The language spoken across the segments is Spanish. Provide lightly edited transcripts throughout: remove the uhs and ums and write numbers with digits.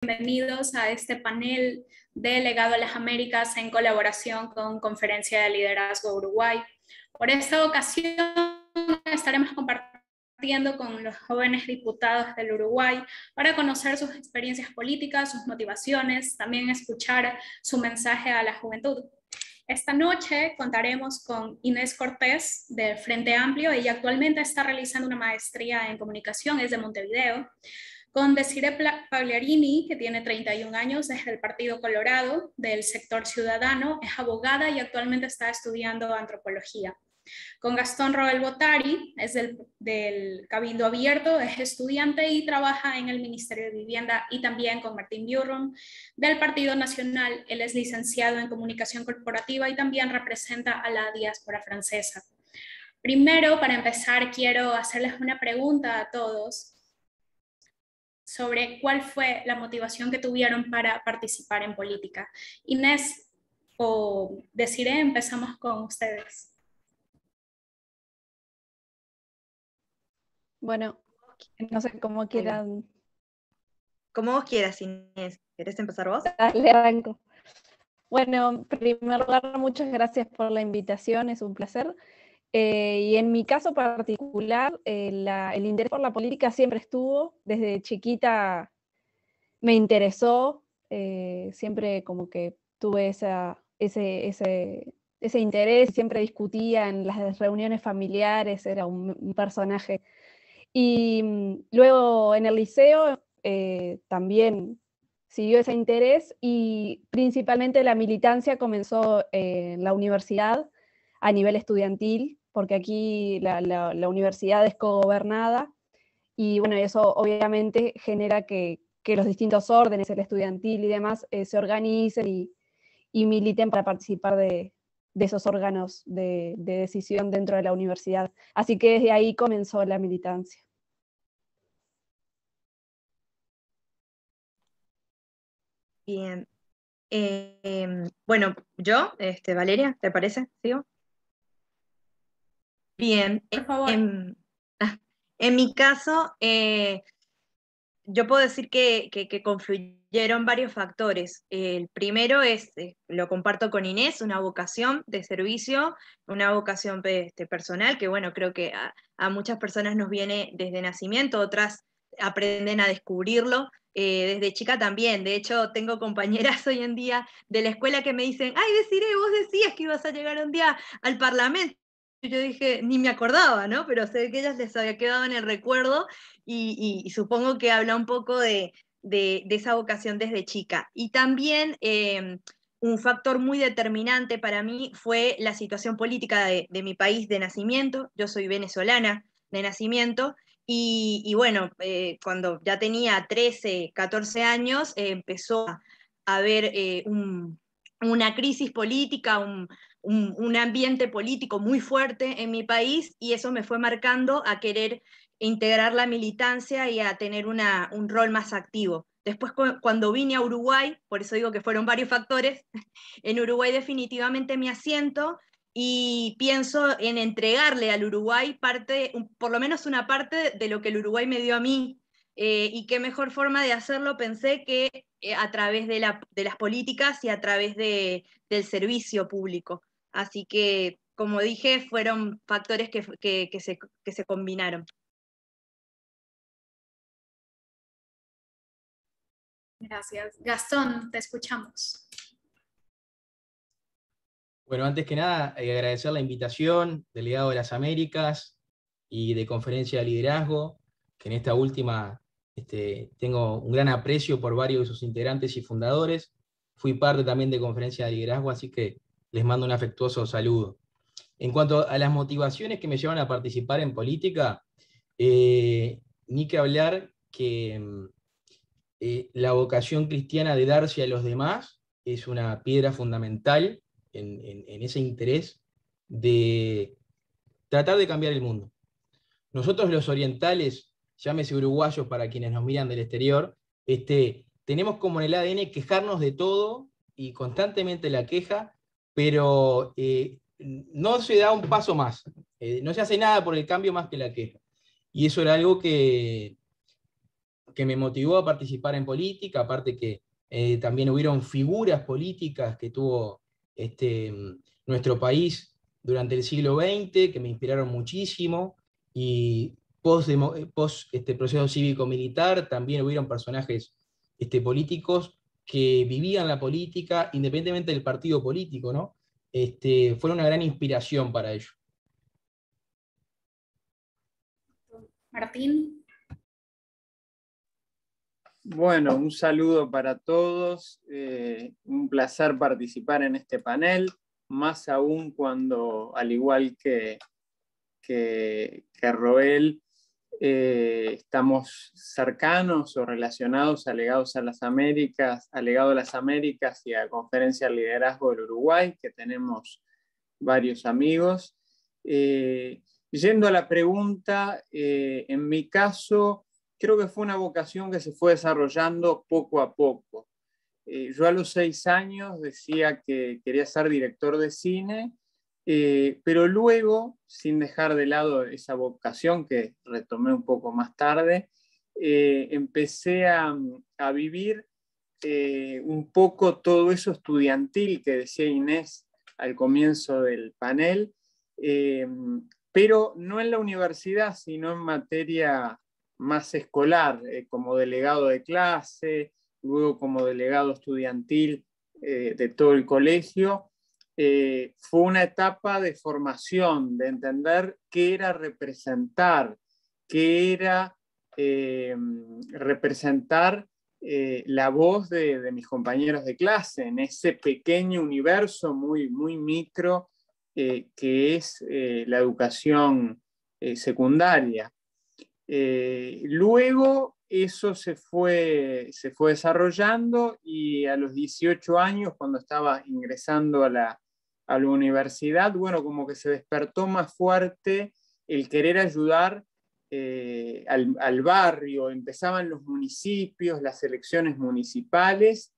Bienvenidos a este panel de Legado a las Américas en colaboración con Conferencia de Liderazgo Uruguay. Por esta ocasión estaremos compartiendo con los jóvenes diputados del Uruguay para conocer sus experiencias políticas, sus motivaciones, también escuchar su mensaje a la juventud. Esta noche contaremos con Inés Cortés del Frente Amplio. Ella actualmente está realizando una maestría en comunicación, es de Montevideo. Con Desiree Pagliarini, que tiene 31 años, es del Partido Colorado, del sector ciudadano, es abogada y actualmente está estudiando antropología. Con Gastón Roel Botari, es del Cabildo Abierto, es estudiante y trabaja en el Ministerio de Vivienda, y también con Martín Biurrum, del Partido Nacional. Él es licenciado en Comunicación Corporativa y también representa a la diáspora francesa. Primero, para empezar, quiero hacerles una pregunta a todos sobre cuál fue la motivación que tuvieron para participar en política. Inés o Desiree, empezamos con ustedes. Bueno, no sé cómo quieran. Como vos quieras, Inés. ¿Querés empezar vos? Dale, arranco. Bueno, en primer lugar, muchas gracias por la invitación, es un placer. Y en mi caso particular, el interés por la política siempre estuvo. Desde chiquita me interesó, siempre como que tuve ese interés, siempre discutía en las reuniones familiares, era un personaje. Y luego en el liceo también siguió ese interés, y principalmente la militancia comenzó en la universidad a nivel estudiantil, porque aquí la universidad es cogobernada, y bueno, eso obviamente genera que los distintos órdenes, el estudiantil y demás, se organicen y militen para participar de esos órganos de decisión dentro de la universidad. Así que desde ahí comenzó la militancia. Bien. Bueno, yo, Valeria, ¿te parece? ¿Sigo? Bien. Por favor. En mi caso, yo puedo decir que confluyeron varios factores. El primero es, lo comparto con Inés, una vocación de servicio, una vocación personal, que bueno, creo que a muchas personas nos viene desde nacimiento, otras aprenden a descubrirlo. Desde chica también. De hecho, tengo compañeras hoy en día de la escuela que me dicen: ay, Desiree, vos decías que ibas a llegar un día al Parlamento. Y yo dije, ni me acordaba, ¿no? Pero sé que a ellas les había quedado en el recuerdo, y supongo que habla un poco de esa vocación desde chica. Y también un factor muy determinante para mí fue la situación política de mi país de nacimiento. Yo soy venezolana de nacimiento, y bueno, cuando ya tenía 13, 14 años, empezó a haber una crisis política, un ambiente político muy fuerte en mi país, y eso me fue marcando a querer integrar la militancia y a tener un rol más activo. Después, cuando vine a Uruguay, por eso digo que fueron varios factores, en Uruguay definitivamente me asiento y pienso en entregarle al Uruguay por lo menos una parte de lo que el Uruguay me dio a mí. Y qué mejor forma de hacerlo, pensé, que a través de las políticas y a través del servicio público. Así que, como dije, fueron factores que se combinaron. Gracias. Gastón, te escuchamos. Bueno, antes que nada, agradecer la invitación del Legado de las Américas y de Conferencia de Liderazgo, que en esta última tengo un gran aprecio por varios de sus integrantes y fundadores. Fui parte también de Conferencia de Liderazgo, así que les mando un afectuoso saludo. En cuanto a las motivaciones que me llevan a participar en política, ni que hablar que la vocación cristiana de darse a los demás es una piedra fundamental en ese interés de tratar de cambiar el mundo. Nosotros los orientales, llámese uruguayos para quienes nos miran del exterior, tenemos como en el ADN quejarnos de todo y constantemente la queja, pero no se da un paso más, no se hace nada por el cambio más que la queja. Y eso era algo que que me motivó a participar en política, aparte que también hubieron figuras políticas que tuvo nuestro país durante el siglo XX, que me inspiraron muchísimo, y post este proceso cívico-militar también hubieron personajes políticos que vivían la política independientemente del partido político, ¿no? Fueron una gran inspiración para ello. Martín. Bueno, un saludo para todos, un placer participar en este panel, más aún cuando, al igual que Roel, estamos cercanos o relacionados a Legados a las Américas, a Legado a las Américas y a Conferencia de Liderazgo del Uruguay, que tenemos varios amigos. Yendo a la pregunta, en mi caso, creo que fue una vocación que se fue desarrollando poco a poco. Yo a los 6 años decía que quería ser director de cine, pero luego, sin dejar de lado esa vocación que retomé un poco más tarde, empecé a vivir un poco todo eso estudiantil que decía Inés al comienzo del panel, pero no en la universidad, sino en materia más escolar, como delegado de clase, luego como delegado estudiantil de todo el colegio. Fue una etapa de formación, de entender qué era representar, qué era representar la voz de mis compañeros de clase en ese pequeño universo muy, muy micro que es la educación secundaria. Luego eso se fue desarrollando y a los 18 años, cuando estaba ingresando a la universidad, bueno, como que se despertó más fuerte el querer ayudar al barrio. Empezaban los municipios, las elecciones municipales,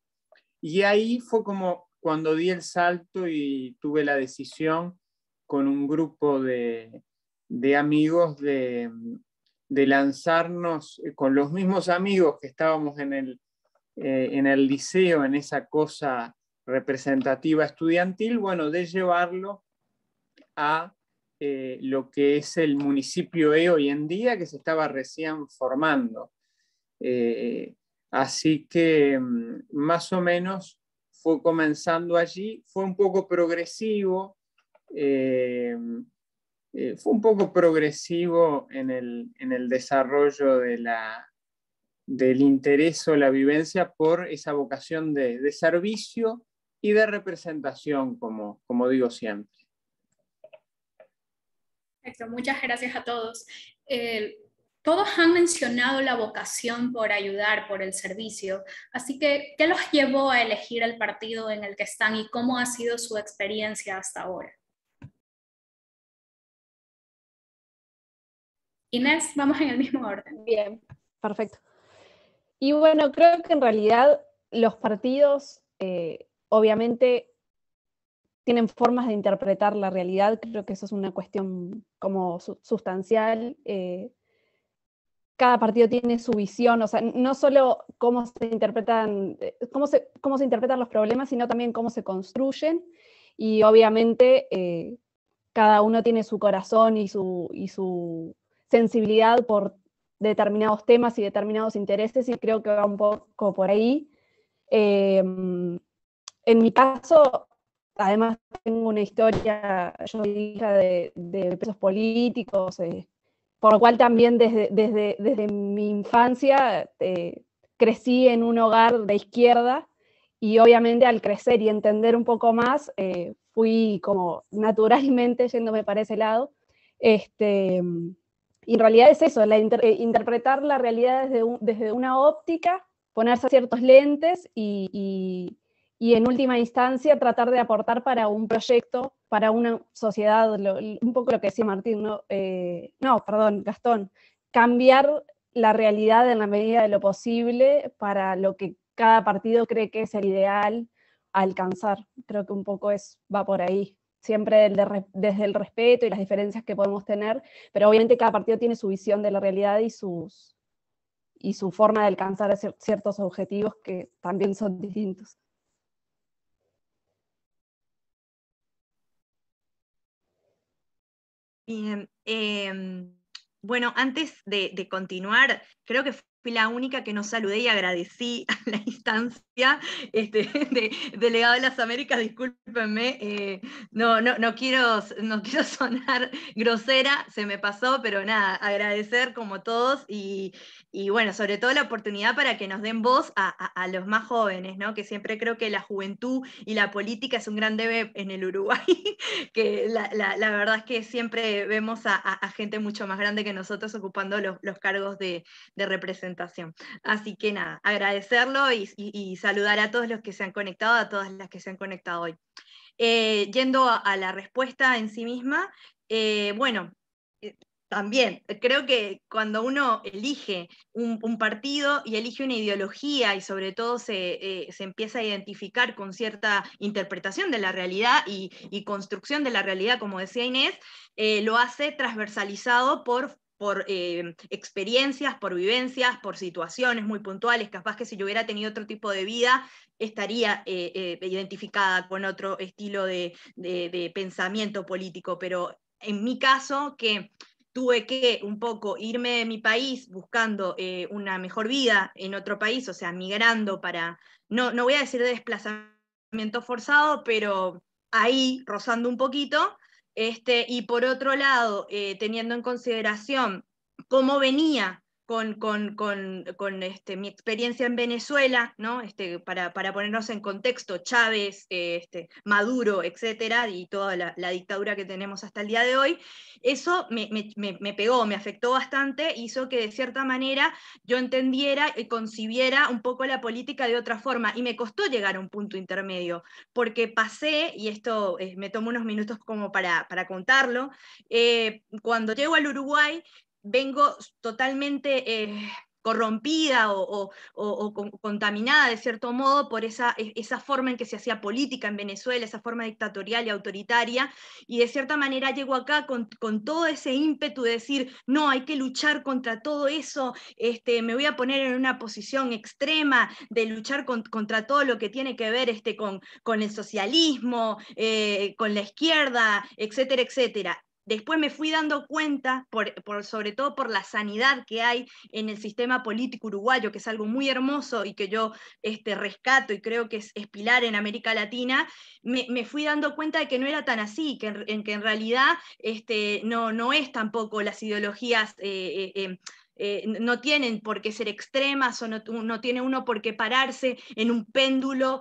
y ahí fue como cuando di el salto y tuve la decisión con un grupo de amigos de lanzarnos con los mismos amigos que estábamos en el liceo, en esa cosa representativa estudiantil, bueno, de llevarlo a lo que es el municipio hoy en día, que se estaba recién formando. Así que más o menos fue comenzando allí, fue un poco progresivo, en el desarrollo del interés o la vivencia por esa vocación de servicio y de representación, como digo siempre. Perfecto, muchas gracias a todos. Todos han mencionado la vocación por ayudar, por el servicio. Así que, ¿qué los llevó a elegir el partido en el que están y cómo ha sido su experiencia hasta ahora? Inés, vamos en el mismo orden. Bien, perfecto. Y bueno, creo que en realidad los partidos, obviamente, tienen formas de interpretar la realidad. Creo que eso es una cuestión como sustancial. Cada partido tiene su visión, o sea, no solo cómo se interpretan los problemas, sino también cómo se construyen, y obviamente cada uno tiene su corazón y su sensibilidad por determinados temas y determinados intereses, y creo que va un poco por ahí. En mi caso, además tengo una historia, yo soy hija de presos políticos, por lo cual también desde mi infancia crecí en un hogar de izquierda, y obviamente al crecer y entender un poco más, fui como naturalmente yéndome para ese lado. Y en realidad es eso, interpretar la realidad desde una óptica, ponerse ciertos lentes y en última instancia tratar de aportar para un proyecto, para una sociedad, un poco lo que decía Martín, Gastón, cambiar la realidad en la medida de lo posible para lo que cada partido cree que es el ideal a alcanzar. Creo que un poco va por ahí, siempre desde el respeto y las diferencias que podemos tener, pero obviamente cada partido tiene su visión de la realidad y y su forma de alcanzar ciertos objetivos que también son distintos. Bien, bueno, antes de continuar, creo que fui la única que no saludé y agradecí a la instancia de Delegado de las Américas, discúlpenme, no quiero sonar grosera, se me pasó, pero nada, agradecer como todos y bueno, sobre todo la oportunidad para que nos den voz a los más jóvenes, ¿no? Que siempre creo que la juventud y la política es un gran debe en el Uruguay, que la verdad es que siempre vemos a gente mucho más grande que nosotros ocupando los cargos de representación. Así que nada, agradecerlo y saludar a todos los que se han conectado, a todas las que se han conectado hoy. Yendo a la respuesta en sí misma, bueno, también creo que cuando uno elige un partido y elige una ideología y sobre todo se empieza a identificar con cierta interpretación de la realidad y construcción de la realidad, como decía Inés, lo hace transversalizado por experiencias, por vivencias, por situaciones muy puntuales. Capaz que si yo hubiera tenido otro tipo de vida, estaría identificada con otro estilo de pensamiento político, pero en mi caso, que tuve que un poco irme de mi país buscando una mejor vida en otro país, o sea, migrando para, no voy a decir de desplazamiento forzado, pero ahí rozando un poquito, y por otro lado, teniendo en consideración cómo venía con mi experiencia en Venezuela, ¿no? Para ponernos en contexto, Chávez, Maduro, etcétera, y toda la dictadura que tenemos hasta el día de hoy, eso me pegó, me afectó bastante, hizo que de cierta manera yo entendiera y concibiera un poco la política de otra forma, y me costó llegar a un punto intermedio, porque pasé, y esto me tomo unos minutos como para contarlo, cuando llego al Uruguay, vengo totalmente corrompida o contaminada de cierto modo por esa forma en que se hacía política en Venezuela, esa forma dictatorial y autoritaria, y de cierta manera llego acá con todo ese ímpetu de decir, no, hay que luchar contra todo eso, me voy a poner en una posición extrema de luchar contra todo lo que tiene que ver con el socialismo, con la izquierda, etcétera, etcétera. Después me fui dando cuenta, sobre todo por la sanidad que hay en el sistema político uruguayo, que es algo muy hermoso y que yo rescato y creo que es pilar en América Latina, me fui dando cuenta de que no era tan así, que en realidad no es tampoco las ideologías... no tienen por qué ser extremas o no tiene uno por qué pararse en un péndulo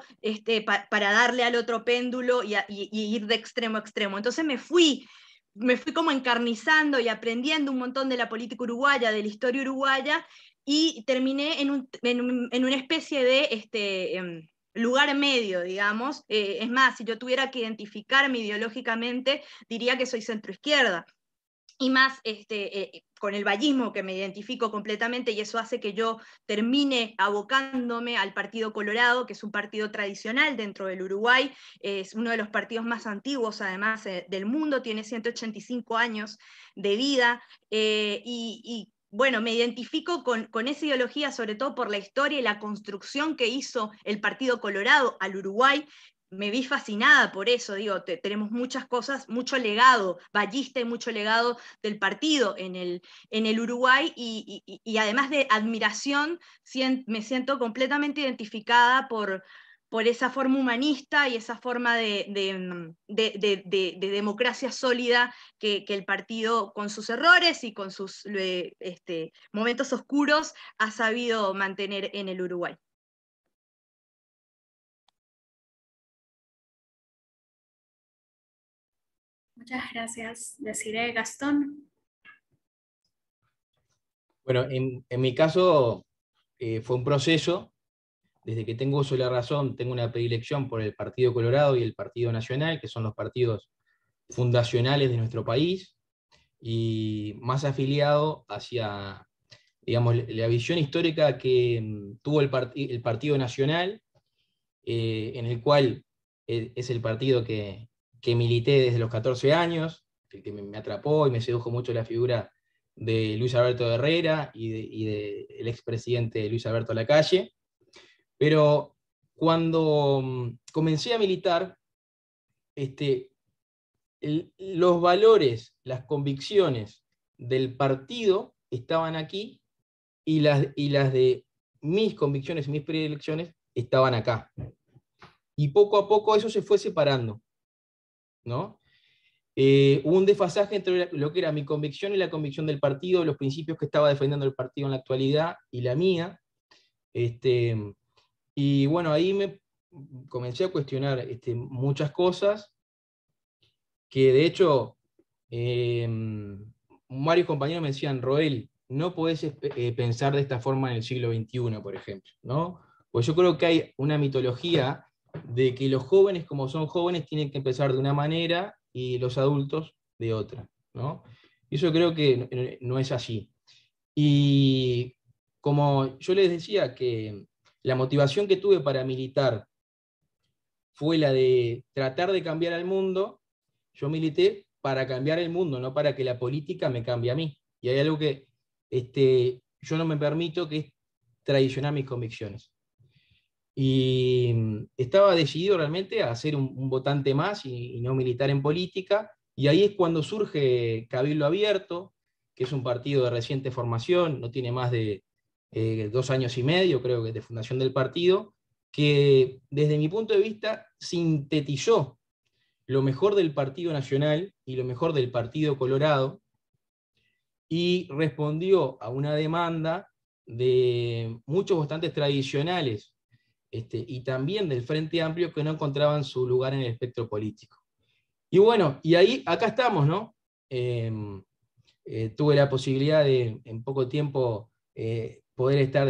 para darle al otro péndulo y ir de extremo a extremo. Entonces me fui como encarnizando y aprendiendo un montón de la política uruguaya, de la historia uruguaya, y terminé en una especie de lugar medio, digamos. Es más, si yo tuviera que identificarme ideológicamente, diría que soy centroizquierda. Y más con el vallismo, que me identifico completamente, y eso hace que yo termine abocándome al Partido Colorado, que es un partido tradicional dentro del Uruguay, es uno de los partidos más antiguos además del mundo, tiene 185 años de vida, y bueno, me identifico con esa ideología, sobre todo por la historia y la construcción que hizo el Partido Colorado al Uruguay. Me vi fascinada por eso, digo, tenemos muchas cosas, mucho legado vallista y mucho legado del partido en el Uruguay, y además de admiración, me siento completamente identificada por esa forma humanista y esa forma de democracia sólida que el partido, con sus errores y con sus momentos oscuros, ha sabido mantener en el Uruguay. Muchas gracias. Desiree, Gastón. Bueno, en mi caso fue un proceso. Desde que tengo uso de la razón, tengo una predilección por el Partido Colorado y el Partido Nacional, que son los partidos fundacionales de nuestro país, y más afiliado hacia, digamos, la visión histórica que tuvo el Partido Nacional, en el cual es el partido que milité desde los 14 años, el que me atrapó y me sedujo mucho la figura de Luis Alberto Herrera y del expresidente Luis Alberto Lacalle. Pero cuando comencé a militar, los valores, las convicciones del partido estaban aquí, y las de mis convicciones y mis predilecciones estaban acá. Y poco a poco eso se fue separando, ¿no? Hubo un desfasaje entre lo que era mi convicción y la convicción del partido, los principios que estaba defendiendo el partido en la actualidad y la mía. Y bueno, ahí me comencé a cuestionar muchas cosas, que de hecho varios compañeros me decían: Roel, no podés pensar de esta forma en el siglo XXI, por ejemplo, ¿no? Pues yo creo que hay una mitología de que los jóvenes, como son jóvenes, tienen que empezar de una manera y los adultos de otra, ¿no? Y eso creo que no es así. Y como yo les decía, que la motivación que tuve para militar fue la de tratar de cambiar al mundo. Yo milité para cambiar el mundo, no para que la política me cambie a mí. Y hay algo que yo no me permito, que es traicionar mis convicciones. Y estaba decidido realmente a ser un votante más y no militar en política. Y ahí es cuando surge Cabildo Abierto, que es un partido de reciente formación, no tiene más de 2 años y medio, creo que, de fundación del partido, que desde mi punto de vista sintetizó lo mejor del Partido Nacional y lo mejor del Partido Colorado, y respondió a una demanda de muchos votantes tradicionales y también del Frente Amplio, que no encontraban su lugar en el espectro político. Y bueno, y ahí, acá estamos, ¿no? Tuve la posibilidad de, en poco tiempo, poder estar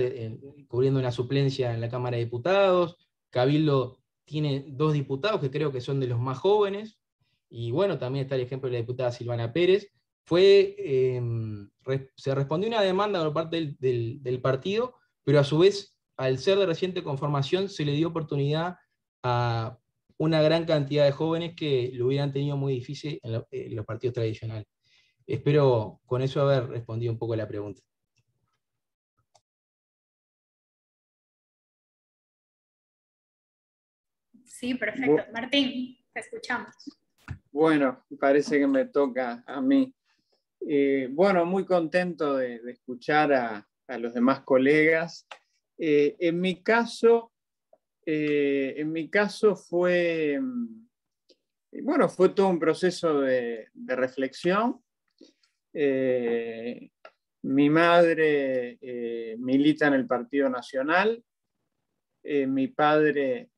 cubriendo una suplencia en la Cámara de Diputados. Cabildo tiene 2 diputados que creo que son de los más jóvenes, y bueno, también está el ejemplo de la diputada Silvana Pérez. Se respondió una demanda por parte del partido, pero a su vez, al ser de reciente conformación, se le dio oportunidad a una gran cantidad de jóvenes que lo hubieran tenido muy difícil en los partidos tradicionales. Espero con eso haber respondido un poco a la pregunta. Sí, perfecto. Martín, te escuchamos. Bueno, parece que me toca a mí. Bueno, muy contento de escuchar a los demás colegas. En mi caso fue, bueno, fue todo un proceso de reflexión. Mi madre milita en el Partido Nacional, mi padre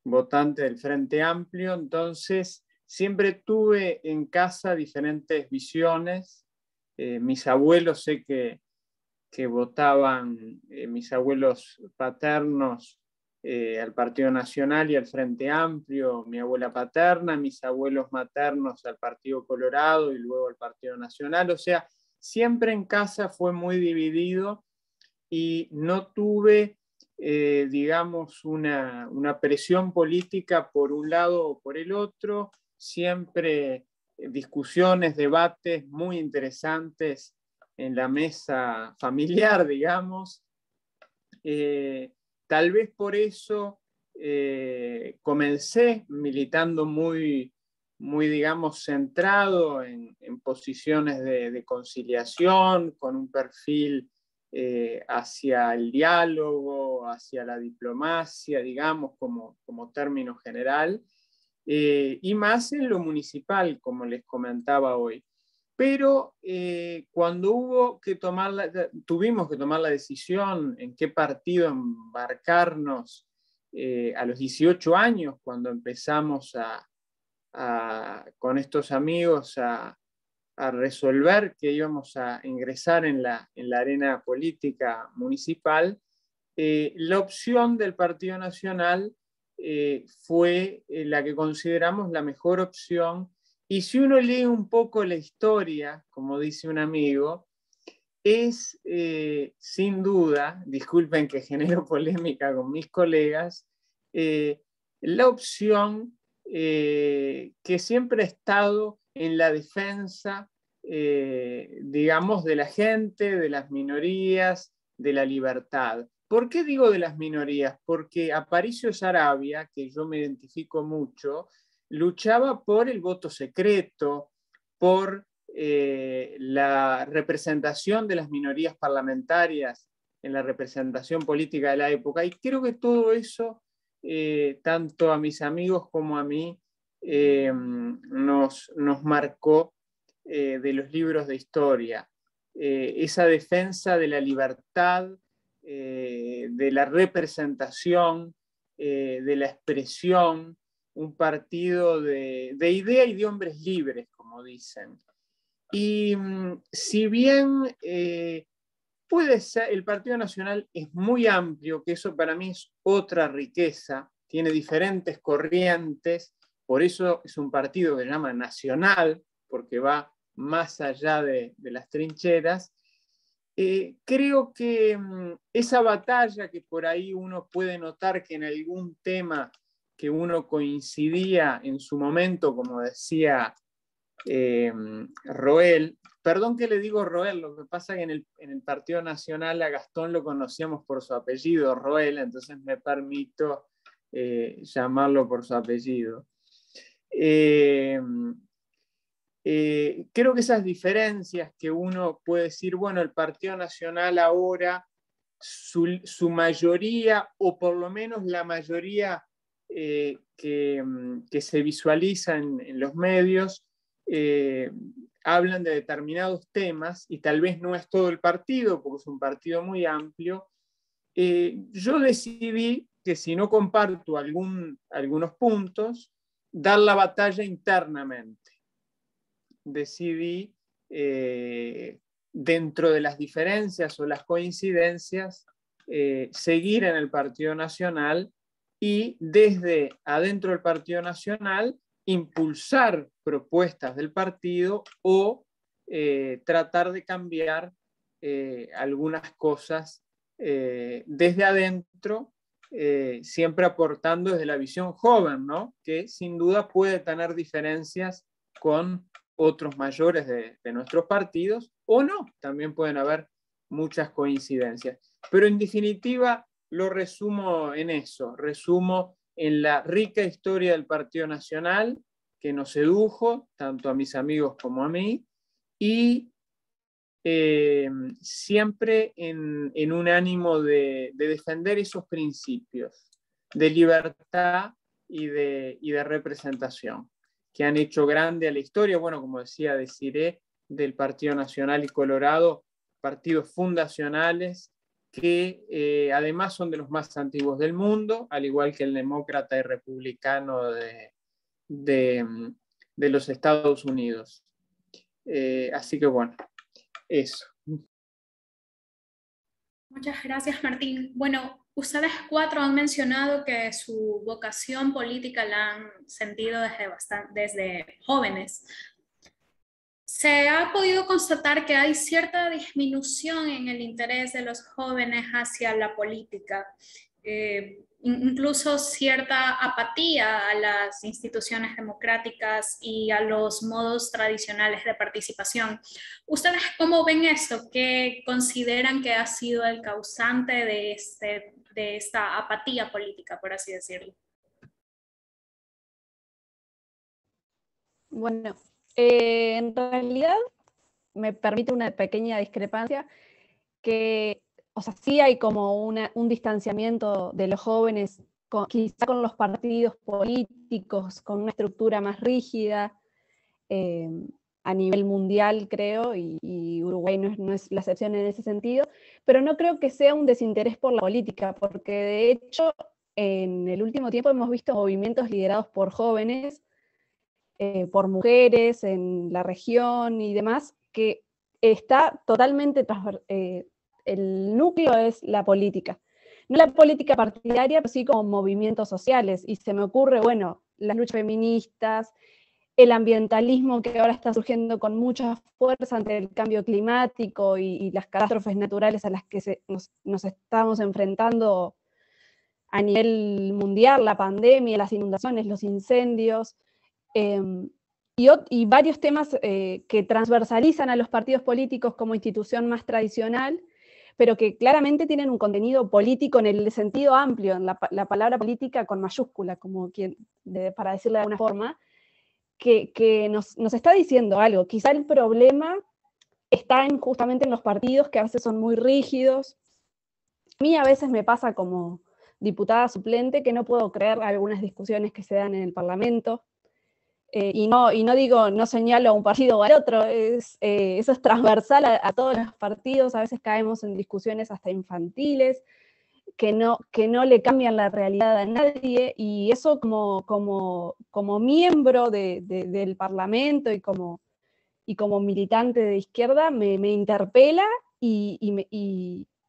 votante del Frente Amplio, entonces siempre tuve en casa diferentes visiones. Mis abuelos sé que votaban, mis abuelos paternos, al Partido Nacional y al Frente Amplio, mi abuela paterna, mis abuelos maternos al Partido Colorado y luego al Partido Nacional. O sea, siempre en casa fue muy dividido y no tuve, digamos, una presión política por un lado o por el otro. Siempre discusiones, debates muy interesantes en la mesa familiar, digamos. Tal vez por eso comencé militando muy, digamos, centrado en posiciones de conciliación, con un perfil hacia el diálogo, hacia la diplomacia, digamos, como término general, y más en lo municipal, como les comentaba hoy. Pero cuando tuvimos que tomar la decisión en qué partido embarcarnos a los 18 años, cuando empezamos con estos amigos a resolver que íbamos a ingresar en la arena política municipal, la opción del Partido Nacional fue la que consideramos la mejor opción. Y si uno lee un poco la historia, como dice un amigo, es sin duda, disculpen que genero polémica con mis colegas, la opción que siempre ha estado en la defensa digamos, de la gente, de las minorías, de la libertad. ¿Por qué digo de las minorías? Porque Aparicio Saravia, que yo me identifico mucho, luchaba por el voto secreto, por la representación de las minorías parlamentarias en la representación política de la época, y creo que todo eso, tanto a mis amigos como a mí, nos marcó de los libros de historia. Esa defensa de la libertad, de la representación, de la expresión, un partido de idea y de hombres libres, como dicen. Y si bien puede ser, el Partido Nacional es muy amplio, que eso para mí es otra riqueza, tiene diferentes corrientes, por eso es un partido que se llama nacional, porque va más allá de las trincheras. Creo que esa batalla que por ahí uno puede notar que en algún tema que uno coincidía en su momento, como decía Roel, perdón que le digo Roel, lo que pasa es que en el Partido Nacional a Gastón lo conocíamos por su apellido, Roel, entonces me permito llamarlo por su apellido. Creo que esas diferencias que uno puede decir, bueno, el Partido Nacional ahora, su mayoría, o por lo menos la mayoría que se visualiza en los medios, hablan de determinados temas, y tal vez no es todo el partido, porque es un partido muy amplio. Yo decidí que si no comparto algunos puntos, dar la batalla internamente. Decidí, dentro de las diferencias o las coincidencias, seguir en el Partido Nacional y desde adentro del Partido Nacional impulsar propuestas del partido o tratar de cambiar algunas cosas desde adentro, siempre aportando desde la visión joven, ¿no? Que sin duda puede tener diferencias con otros mayores de nuestros partidos, o no, también pueden haber muchas coincidencias. Pero en definitiva, lo resumo en eso, resumo en la rica historia del Partido Nacional, que nos sedujo, tanto a mis amigos como a mí, y siempre en un ánimo de defender esos principios de libertad y de representación, que han hecho grande a la historia, bueno, como decía Desiree, del Partido Nacional y Colorado, partidos fundacionales que además son de los más antiguos del mundo, al igual que el demócrata y republicano de los Estados Unidos. Así que bueno, eso. Muchas gracias, Martín. Bueno, ustedes cuatro han mencionado que su vocación política la han sentido desde jóvenes. Se ha podido constatar que hay cierta disminución en el interés de los jóvenes hacia la política, incluso cierta apatía a las instituciones democráticas y a los modos tradicionales de participación. ¿Ustedes cómo ven esto? ¿Qué consideran que ha sido el causante de esta apatía política, por así decirlo? Bueno, en realidad me permite una pequeña discrepancia que, o sea, sí hay como un distanciamiento de los jóvenes, quizá con los partidos políticos, con una estructura más rígida a nivel mundial, creo, y Uruguay no es la excepción en ese sentido, pero no creo que sea un desinterés por la política, porque de hecho en el último tiempo hemos visto movimientos liderados por jóvenes, por mujeres en la región y demás, que está totalmente el núcleo es la política. No la política partidaria, pero sí como movimientos sociales. Y se me ocurre, bueno, las luchas feministas, el ambientalismo que ahora está surgiendo con mucha fuerza ante el cambio climático y las catástrofes naturales a las que nos estamos enfrentando a nivel mundial, la pandemia, las inundaciones, los incendios. y varios temas que transversalizan a los partidos políticos como institución más tradicional, pero que claramente tienen un contenido político en el sentido amplio, en la palabra política con mayúscula, para decirle de alguna forma, que nos está diciendo algo. Quizá el problema está justamente en los partidos, que a veces son muy rígidos. A mí a veces me pasa como diputada suplente que no puedo creer algunas discusiones que se dan en el Parlamento. Y no digo, no señalo a un partido o al otro, eso es transversal a todos los partidos. A veces caemos en discusiones hasta infantiles, que no le cambian la realidad a nadie, y eso como miembro del Parlamento y como militante de izquierda me interpela y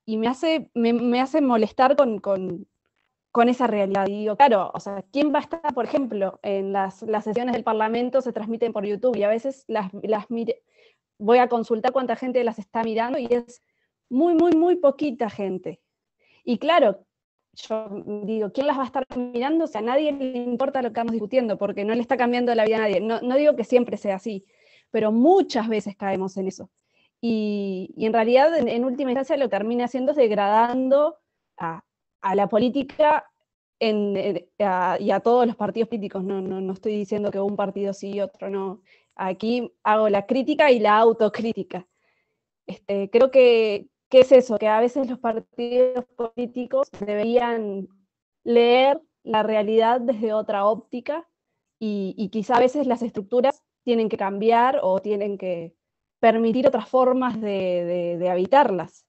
me hace molestar con esa realidad. Y digo, claro, o sea, ¿quién va a estar, por ejemplo, en las sesiones del Parlamento se transmiten por YouTube, y a veces voy a consultar cuánta gente las está mirando, y es muy, muy, muy poquita gente. Y claro, yo digo, ¿quién las va a estar mirando? O sea, a nadie le importa lo que estamos discutiendo, porque no le está cambiando la vida a nadie. No digo que siempre sea así, pero muchas veces caemos en eso. Y en realidad, en última instancia, lo que termina haciendo es degradando a la política y a todos los partidos políticos. No estoy diciendo que un partido sí y otro no. Aquí hago la crítica y la autocrítica. Creo que es eso, que a veces los partidos políticos deberían leer la realidad desde otra óptica, y quizá a veces las estructuras tienen que cambiar o tienen que permitir otras formas de habitarlas.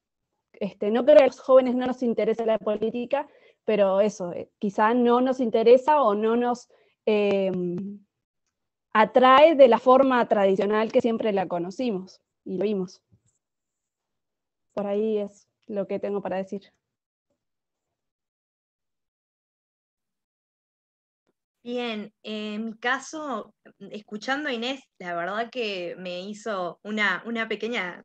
No creo que a los jóvenes no nos interese la política, pero eso, quizá no nos interesa o no nos atrae de la forma tradicional que siempre la conocimos y lo vimos. Por ahí es lo que tengo para decir. Bien, en mi caso, escuchando a Inés, la verdad que me hizo una pequeña,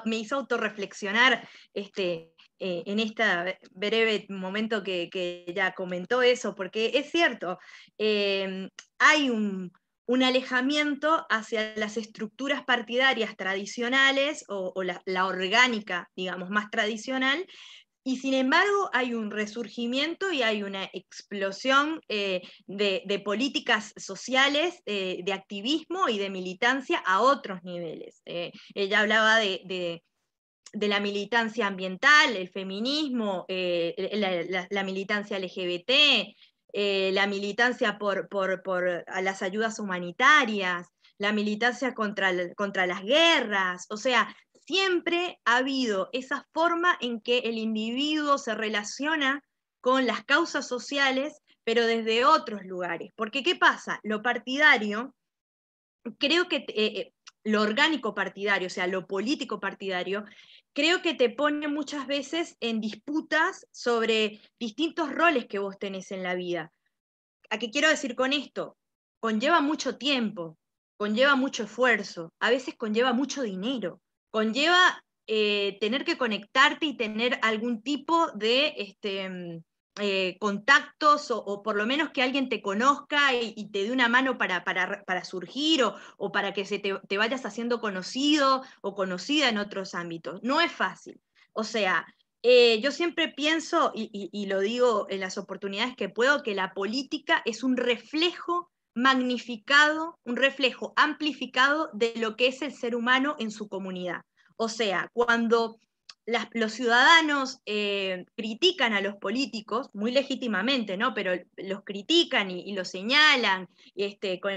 me hizo autorreflexionar en este breve momento que ella comentó eso, porque es cierto, hay un alejamiento hacia las estructuras partidarias tradicionales o la orgánica, digamos, más tradicional. Y sin embargo hay un resurgimiento y hay una explosión de políticas sociales, de activismo y de militancia a otros niveles. Ella hablaba de la militancia ambiental, el feminismo, la militancia LGBT, la militancia por a las ayudas humanitarias, la militancia contra las guerras. O sea, siempre ha habido esa forma en que el individuo se relaciona con las causas sociales, pero desde otros lugares. Porque, ¿qué pasa? Lo partidario, creo que lo orgánico partidario, o sea, lo político partidario, creo que te pone muchas veces en disputas sobre distintos roles que vos tenés en la vida. ¿A qué quiero decir con esto? Conlleva mucho tiempo, conlleva mucho esfuerzo, a veces conlleva mucho dinero, conlleva tener que conectarte y tener algún tipo de contactos o por lo menos que alguien te conozca y te dé una mano para surgir o para que te vayas haciendo conocido o conocida en otros ámbitos. No es fácil. O sea, yo siempre pienso, y lo digo en las oportunidades que puedo, que la política es un reflejo magnificado, un reflejo amplificado de lo que es el ser humano en su comunidad. O sea, cuando los ciudadanos critican a los políticos, muy legítimamente, ¿no? Pero los critican y los señalan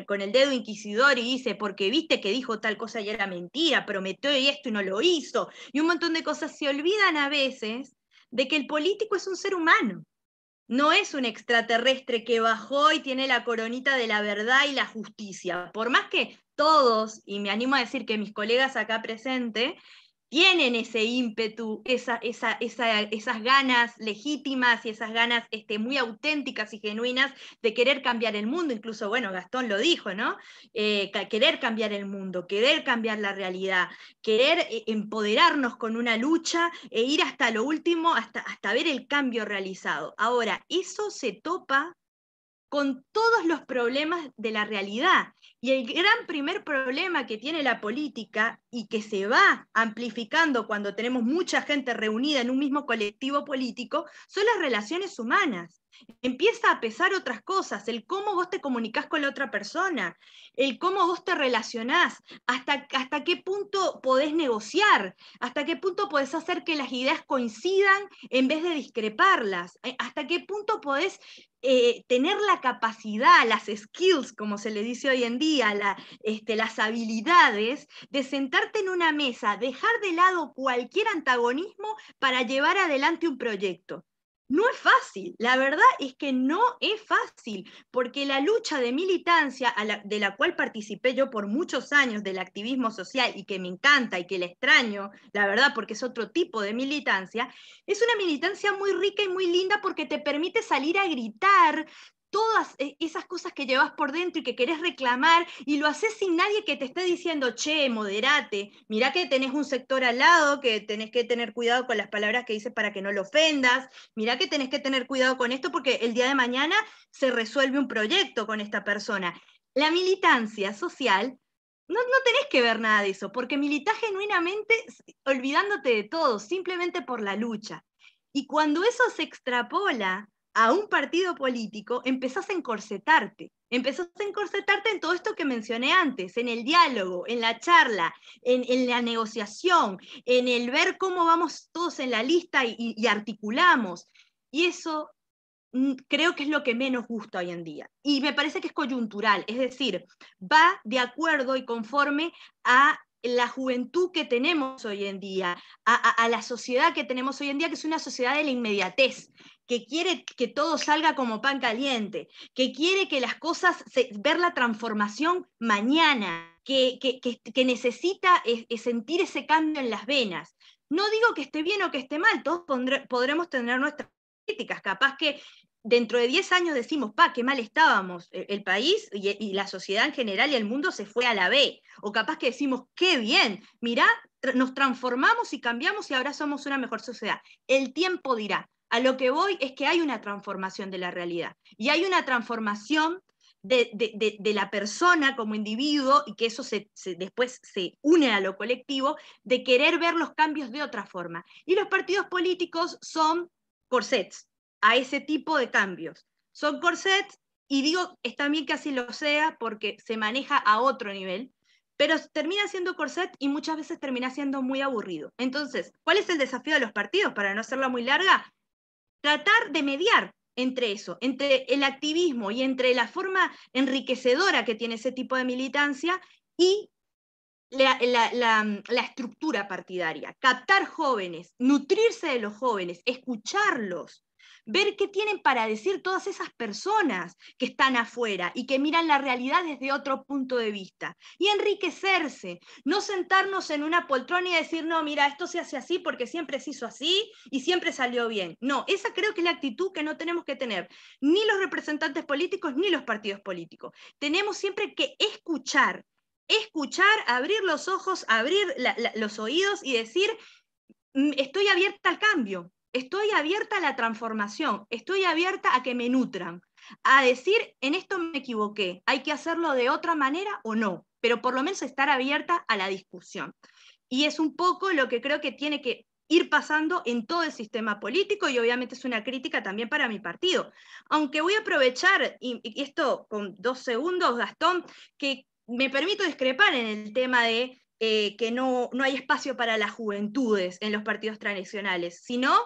con el dedo inquisidor y dice, porque viste que dijo tal cosa y era mentira, prometió esto y no lo hizo, y un montón de cosas. Se olvidan a veces de que el político es un ser humano. No es un extraterrestre que bajó y tiene la coronita de la verdad y la justicia. Por más que todos, y me animo a decir que mis colegas acá presentes, tienen ese ímpetu, esas ganas legítimas y esas ganas muy auténticas y genuinas de querer cambiar el mundo. Incluso, bueno, Gastón lo dijo, ¿no? Querer cambiar el mundo, querer cambiar la realidad, querer empoderarnos con una lucha e ir hasta lo último, hasta ver el cambio realizado. Ahora, eso se topa con todos los problemas de la realidad. Y el gran primer problema que tiene la política y que se va amplificando cuando tenemos mucha gente reunida en un mismo colectivo político son las relaciones humanas. Empieza a pesar otras cosas, el cómo vos te comunicás con la otra persona, el cómo vos te relacionás, hasta qué punto podés negociar, hasta qué punto podés hacer que las ideas coincidan en vez de discreparlas, hasta qué punto podés tener la capacidad, las skills, como se le dice hoy en día, las habilidades de sentarte en una mesa, dejar de lado cualquier antagonismo para llevar adelante un proyecto. No es fácil, la verdad es que no es fácil, porque la lucha de militancia, de la cual participé yo por muchos años del activismo social y que me encanta y que la extraño, la verdad, porque es otro tipo de militancia, es una militancia muy rica y muy linda porque te permite salir a gritar todas esas cosas que llevas por dentro y que querés reclamar, y lo haces sin nadie que te esté diciendo, che, moderate, mirá que tenés un sector al lado, que tenés que tener cuidado con las palabras que dices para que no lo ofendas, mirá que tenés que tener cuidado con esto porque el día de mañana se resuelve un proyecto con esta persona. La militancia social, no tenés que ver nada de eso, porque militás genuinamente olvidándote de todo, simplemente por la lucha. Y cuando eso se extrapola a un partido político, empezás a encorsetarte en todo esto que mencioné antes, en el diálogo, en la charla, en la negociación, en el ver cómo vamos todos en la lista y articulamos. Y eso creo que es lo que menos gusta hoy en día. Y me parece que es coyuntural, es decir, va de acuerdo y conforme a la juventud que tenemos hoy en día, a la sociedad que tenemos hoy en día, que es una sociedad de la inmediatez, que quiere que todo salga como pan caliente, que quiere que las cosas, ver la transformación mañana, que necesita sentir ese cambio en las venas. No digo que esté bien o que esté mal, todos podremos tener nuestras críticas, capaz que dentro de 10 años decimos, qué mal estábamos, el país y la sociedad en general y el mundo se fue a la B, o capaz que decimos, qué bien, mirá, nos transformamos y cambiamos y ahora somos una mejor sociedad. El tiempo dirá. A lo que voy es que hay una transformación de la realidad, y hay una transformación de la persona como individuo, y que eso después se une a lo colectivo, de querer ver los cambios de otra forma. Y los partidos políticos son corsets a ese tipo de cambios. Son corsets, y digo, está bien que así lo sea, porque se maneja a otro nivel, pero termina siendo corset y muchas veces termina siendo muy aburrido. Entonces, ¿cuál es el desafío de los partidos? Para no hacerla muy larga, tratar de mediar entre eso, entre el activismo y entre la forma enriquecedora que tiene ese tipo de militancia y la estructura partidaria. Captar jóvenes, nutrirse de los jóvenes, escucharlos, ver qué tienen para decir todas esas personas que están afuera y que miran la realidad desde otro punto de vista. Y enriquecerse, no sentarnos en una poltrona y decir, no, mira, esto se hace así porque siempre se hizo así y siempre salió bien. No, esa creo que es la actitud que no tenemos que tener ni los representantes políticos ni los partidos políticos. Tenemos siempre que escuchar, abrir los ojos, abrir los oídos y decir, estoy abierta al cambio, estoy abierta a la transformación, estoy abierta a que me nutran, a decir, en esto me equivoqué, hay que hacerlo de otra manera o no, pero por lo menos estar abierta a la discusión. Y es un poco lo que creo que tiene que ir pasando en todo el sistema político, y obviamente es una crítica también para mi partido. Aunque voy a aprovechar, y esto con 2 segundos, Gastón, que me permito discrepar en el tema de que no hay espacio para las juventudes en los partidos tradicionales. Si no,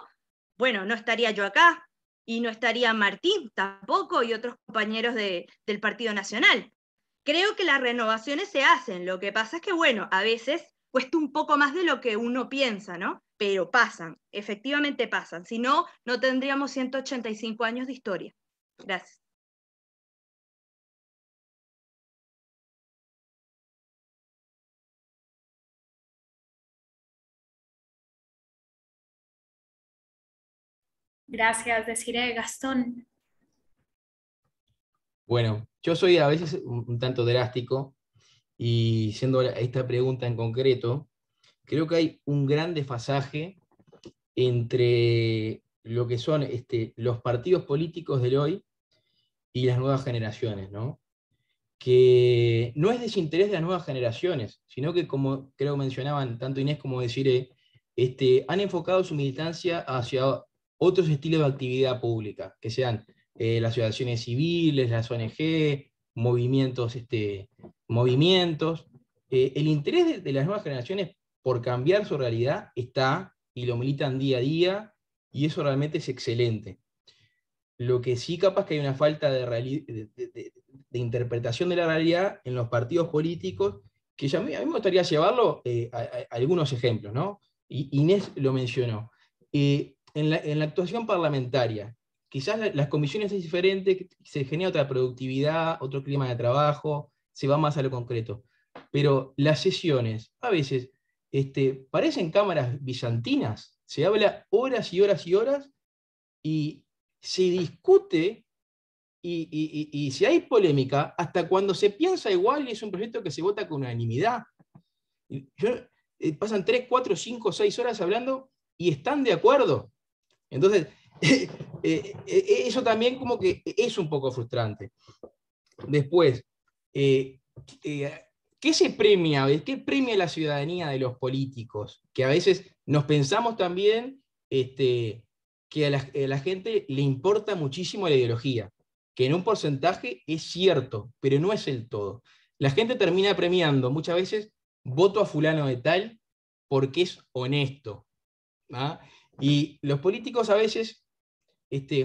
bueno, no estaría yo acá, y no estaría Martín tampoco, y otros compañeros del Partido Nacional. Creo que las renovaciones se hacen, lo que pasa es que, bueno, a veces cuesta un poco más de lo que uno piensa, ¿no? Pero pasan, efectivamente pasan. Si no, no tendríamos 185 años de historia. Gracias. Gracias, Desiree. Gastón. Bueno, yo soy a veces un tanto drástico, y siendo esta pregunta en concreto, creo que hay un gran desfasaje entre lo que son los partidos políticos de hoy y las nuevas generaciones, ¿no? Que no es desinterés de las nuevas generaciones, sino que, como creo mencionaban tanto Inés como Desiree, han enfocado su militancia hacia otros estilos de actividad pública, que sean las asociaciones civiles, las ONG, movimientos. El interés de las nuevas generaciones por cambiar su realidad está, y lo militan día a día, y eso realmente es excelente. Lo que sí capaz que hay una falta de interpretación de la realidad en los partidos políticos, que a mí me gustaría llevarlo a algunos ejemplos, ¿no? Inés lo mencionó. En la actuación parlamentaria, quizás las comisiones es diferente, se genera otra productividad, otro clima de trabajo, se va más a lo concreto. Pero las sesiones, a veces, parecen cámaras bizantinas, se habla horas y horas y horas, y se discute y si hay polémica, hasta cuando se piensa igual y es un proyecto que se vota con unanimidad. Pasan 3, 4, 5, 6 horas hablando y están de acuerdo. Entonces, eso también como que es un poco frustrante. Después, ¿qué se premia? ¿Qué premia la ciudadanía de los políticos? Que a veces nos pensamos también que a la gente le importa muchísimo la ideología, que en un porcentaje es cierto, pero no es el todo. La gente termina premiando muchas veces voto a fulano de tal porque es honesto, ¿ah? Y los políticos a veces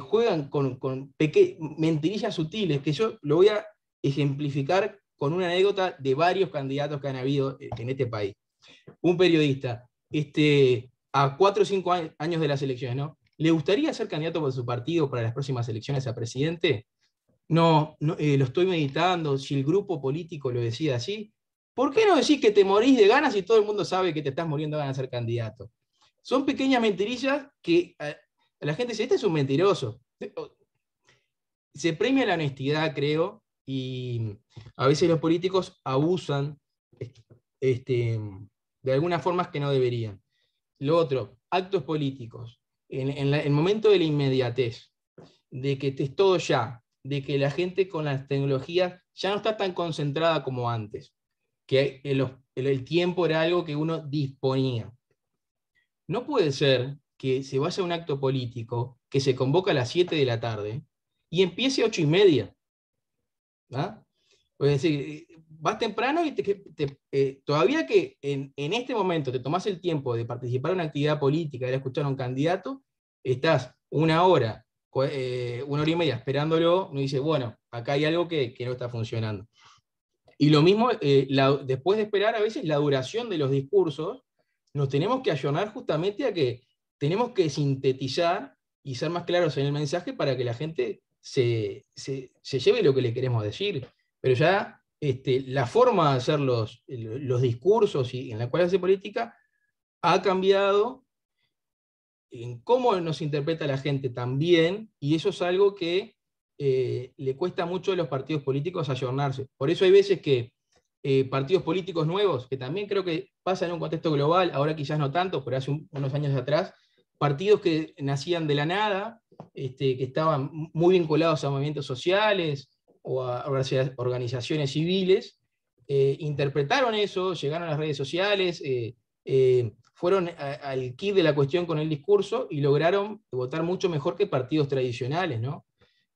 juegan con mentirillas sutiles, que yo lo voy a ejemplificar con una anécdota de varios candidatos que han habido en este país. Un periodista, a 4 o 5 años de las elecciones, ¿no? ¿Le gustaría ser candidato por su partido para las próximas elecciones a presidente? No, lo estoy meditando, si el grupo político lo decide así. ¿Por qué no decís que te morís de ganas y todo el mundo sabe que te estás muriendo de ganas de ser candidato? Son pequeñas mentirillas que la gente dice, este es un mentiroso. Se premia la honestidad, creo, y a veces los políticos abusan de algunas formas que no deberían. Lo otro, actos políticos. En el momento de la inmediatez, de que estés todo ya, de que la gente con las tecnologías ya no está tan concentrada como antes, que el tiempo era algo que uno disponía. No puede ser que se vaya a un acto político que se convoca a las 7 de la tarde y empiece a 8:30. ¿Ah? Es decir, vas temprano y todavía que en este momento te tomás el tiempo de participar en una actividad política, de ir a escuchar a un candidato, estás 1 hora, 1 hora y media esperándolo, no dice, bueno, acá hay algo que no está funcionando. Y lo mismo, después de esperar, a veces la duración de los discursos, nos tenemos que ayornar justamente a que tenemos que sintetizar y ser más claros en el mensaje para que la gente se lleve lo que le queremos decir. Pero ya la forma de hacer los discursos y en la cual hace política ha cambiado en cómo nos interpreta la gente también, y eso es algo que le cuesta mucho a los partidos políticos ayornarse. Por eso hay veces que partidos políticos nuevos, que también creo que pasa en un contexto global, ahora quizás no tanto, pero hace unos años atrás, partidos que nacían de la nada, que estaban muy vinculados a movimientos sociales o a organizaciones civiles, interpretaron eso, llegaron a las redes sociales, fueron al kit de la cuestión con el discurso y lograron votar mucho mejor que partidos tradicionales, ¿no?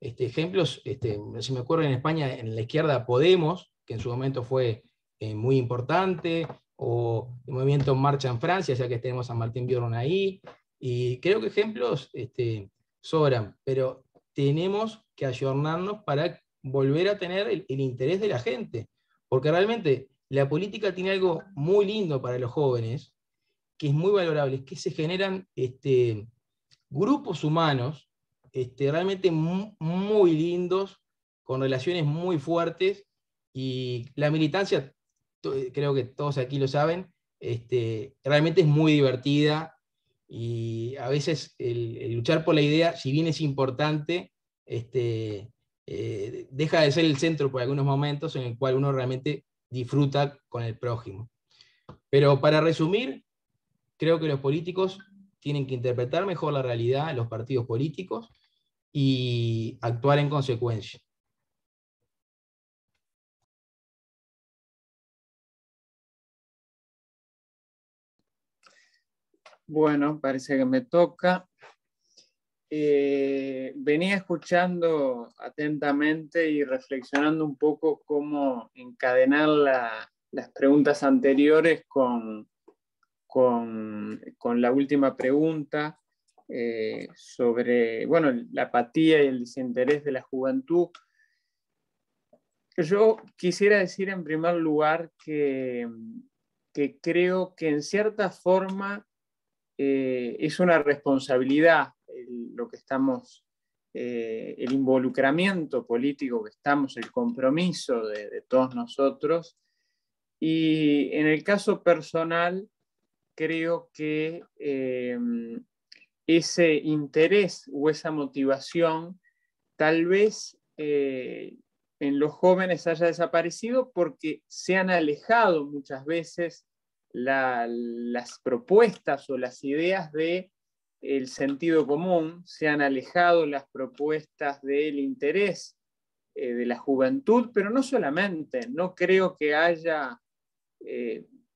Ejemplos, si me acuerdo en España, en la izquierda Podemos, que en su momento fue muy importante, o el movimiento Marcha en Francia, ya que tenemos a Martín Biorn ahí, y creo que ejemplos sobran, pero tenemos que ayornarnos para volver a tener el interés de la gente, porque realmente la política tiene algo muy lindo para los jóvenes, que es muy valorable, es que se generan grupos humanos realmente muy lindos, con relaciones muy fuertes, y la militancia, creo que todos aquí lo saben, realmente es muy divertida, y a veces el luchar por la idea, si bien es importante, deja de ser el centro por algunos momentos en el cual uno realmente disfruta con el prójimo. Pero para resumir, creo que los políticos tienen que interpretar mejor la realidad, los partidos políticos, y actuar en consecuencia. Bueno, parece que me toca. Venía escuchando atentamente y reflexionando un poco cómo encadenar las preguntas anteriores con la última pregunta sobre, bueno, la apatía y el desinterés de la juventud. Yo quisiera decir en primer lugar que creo que en cierta forma es una responsabilidad lo que estamos, el involucramiento político que estamos, el compromiso de todos nosotros. Y en el caso personal, creo que ese interés o esa motivación tal vez en los jóvenes haya desaparecido porque se han alejado muchas veces las propuestas o las ideas del sentido común, se han alejado las propuestas del interés de la juventud, pero no solamente, no creo que haya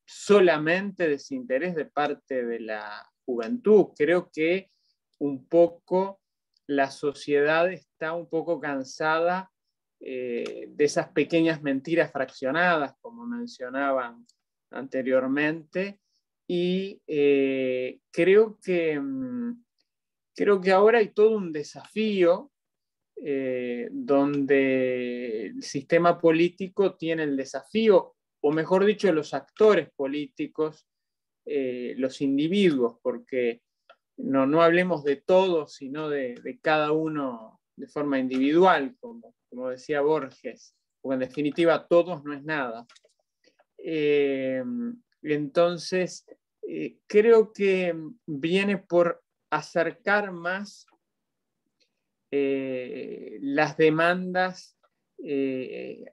solamente desinterés de parte de la juventud, creo que un poco la sociedad está un poco cansada de esas pequeñas mentiras fraccionadas, como mencionaban anteriormente, y creo que ahora hay todo un desafío donde el sistema político tiene el desafío, o mejor dicho, los actores políticos, los individuos, porque no hablemos de todos, sino de cada uno de forma individual, como decía Borges, porque en definitiva todos no es nada. Entonces, creo que viene por acercar más las demandas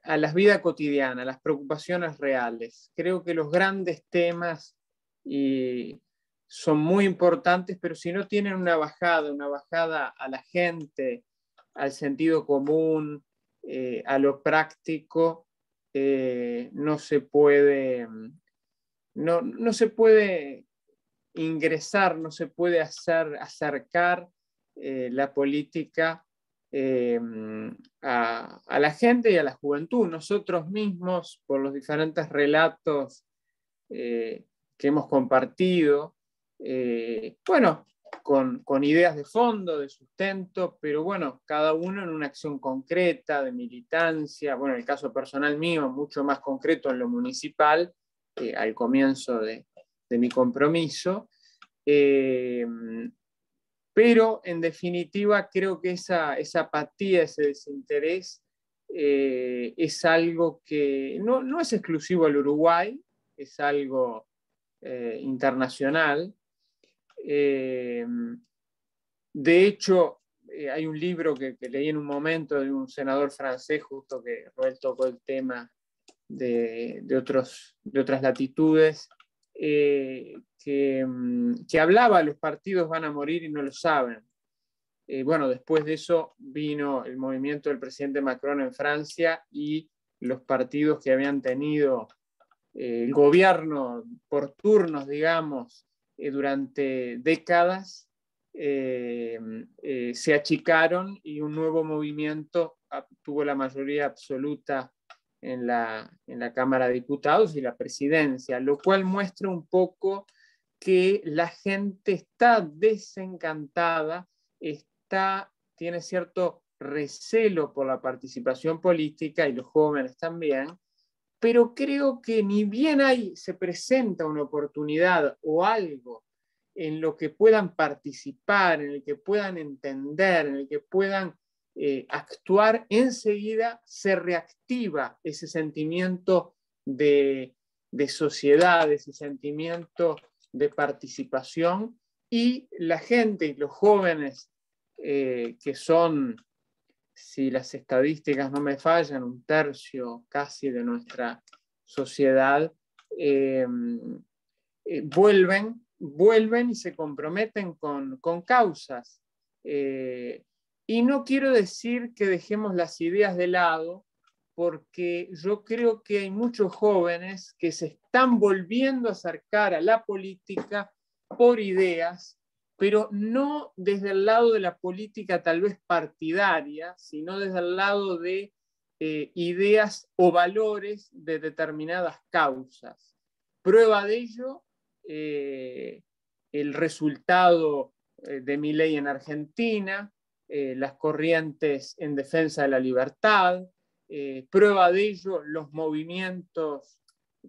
a la vida cotidiana, a las preocupaciones reales. Creo que los grandes temas son muy importantes, pero si no tienen una bajada a la gente, al sentido común, a lo práctico, no se puede ingresar, no se puede acercar la política a la gente y a la juventud. Nosotros mismos, por los diferentes relatos que hemos compartido, bueno, con ideas de fondo, de sustento, pero bueno, cada uno en una acción concreta, de militancia, bueno, en el caso personal mío, mucho más concreto en lo municipal, al comienzo de mi compromiso, pero en definitiva creo que esa apatía, ese desinterés, es algo que no es exclusivo al Uruguay, es algo internacional. De hecho, hay un libro que leí en un momento de un senador francés, justo que Roel tocó el tema de otras latitudes, que hablaba, los partidos van a morir y no lo saben. Bueno, después de eso vino el movimiento del presidente Macron en Francia y los partidos que habían tenido el gobierno por turnos, digamos, durante décadas, se achicaron y un nuevo movimiento tuvo la mayoría absoluta en la Cámara de Diputados y la presidencia, lo cual muestra un poco que la gente está desencantada, tiene cierto recelo por la participación política y los jóvenes también, pero creo que ni bien se presenta una oportunidad o algo en lo que puedan participar, en el que puedan entender, en el que puedan actuar, enseguida se reactiva ese sentimiento de sociedad, ese sentimiento de participación, y la gente y los jóvenes que son, si las estadísticas no me fallan, un tercio casi de nuestra sociedad, vuelven y se comprometen con causas. Y no quiero decir que dejemos las ideas de lado, porque yo creo que hay muchos jóvenes que se están volviendo a acercar a la política por ideas, pero no desde el lado de la política tal vez partidaria, sino desde el lado de ideas o valores de determinadas causas. Prueba de ello, el resultado de Milei en Argentina, las corrientes en defensa de la libertad, prueba de ello los movimientos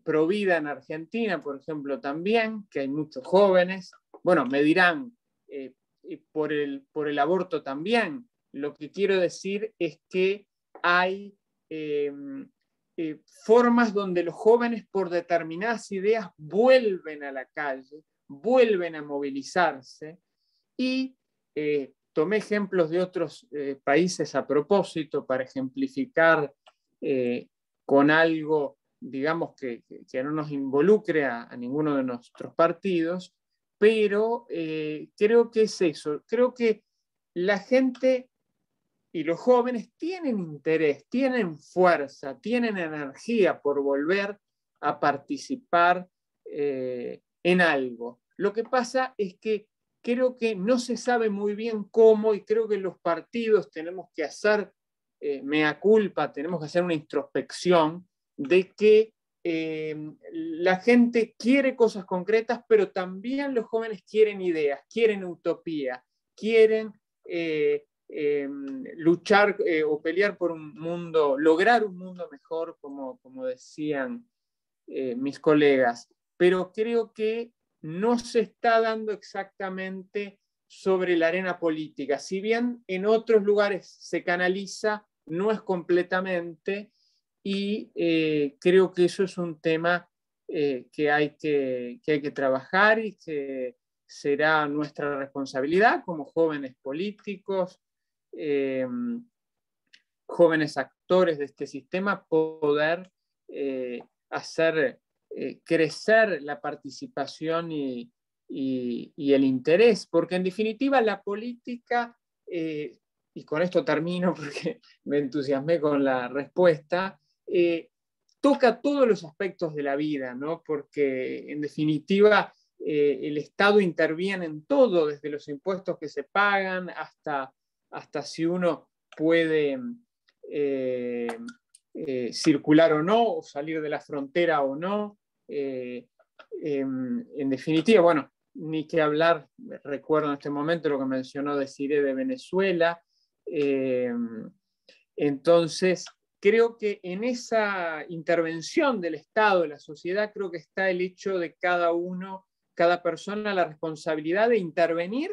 pro vida en Argentina, por ejemplo, también, que hay muchos jóvenes. Bueno, me dirán, por el aborto también. Lo que quiero decir es que hay formas donde los jóvenes por determinadas ideas vuelven a la calle, vuelven a movilizarse, y tomé ejemplos de otros países a propósito para ejemplificar con algo, digamos, que no nos involucre a ninguno de nuestros partidos, pero creo que es eso. Creo que la gente y los jóvenes tienen interés, tienen fuerza, tienen energía por volver a participar en algo. Lo que pasa es que creo que no se sabe muy bien cómo, y creo que los partidos tenemos que hacer mea culpa, tenemos que hacer una introspección de que la gente quiere cosas concretas, pero también los jóvenes quieren ideas, quieren utopía, quieren luchar o pelear por un mundo, lograr un mundo mejor, como decían mis colegas. Pero creo que no se está dando exactamente sobre la arena política. Si bien en otros lugares se canaliza, no es completamente, y creo que eso es un tema que hay que trabajar, y que será nuestra responsabilidad como jóvenes políticos, jóvenes actores de este sistema, poder hacer crecer la participación y el interés, porque en definitiva la política, y con esto termino porque me entusiasmé con la respuesta, toca todos los aspectos de la vida, ¿no? Porque en definitiva el Estado interviene en todo, desde los impuestos que se pagan hasta si uno puede circular o no, o salir de la frontera o no. En definitiva, bueno, ni que hablar, recuerdo en este momento lo que mencionó Desiree de Venezuela. Entonces, creo que en esa intervención del Estado, de la sociedad, creo que está el hecho de cada uno, cada persona, la responsabilidad de intervenir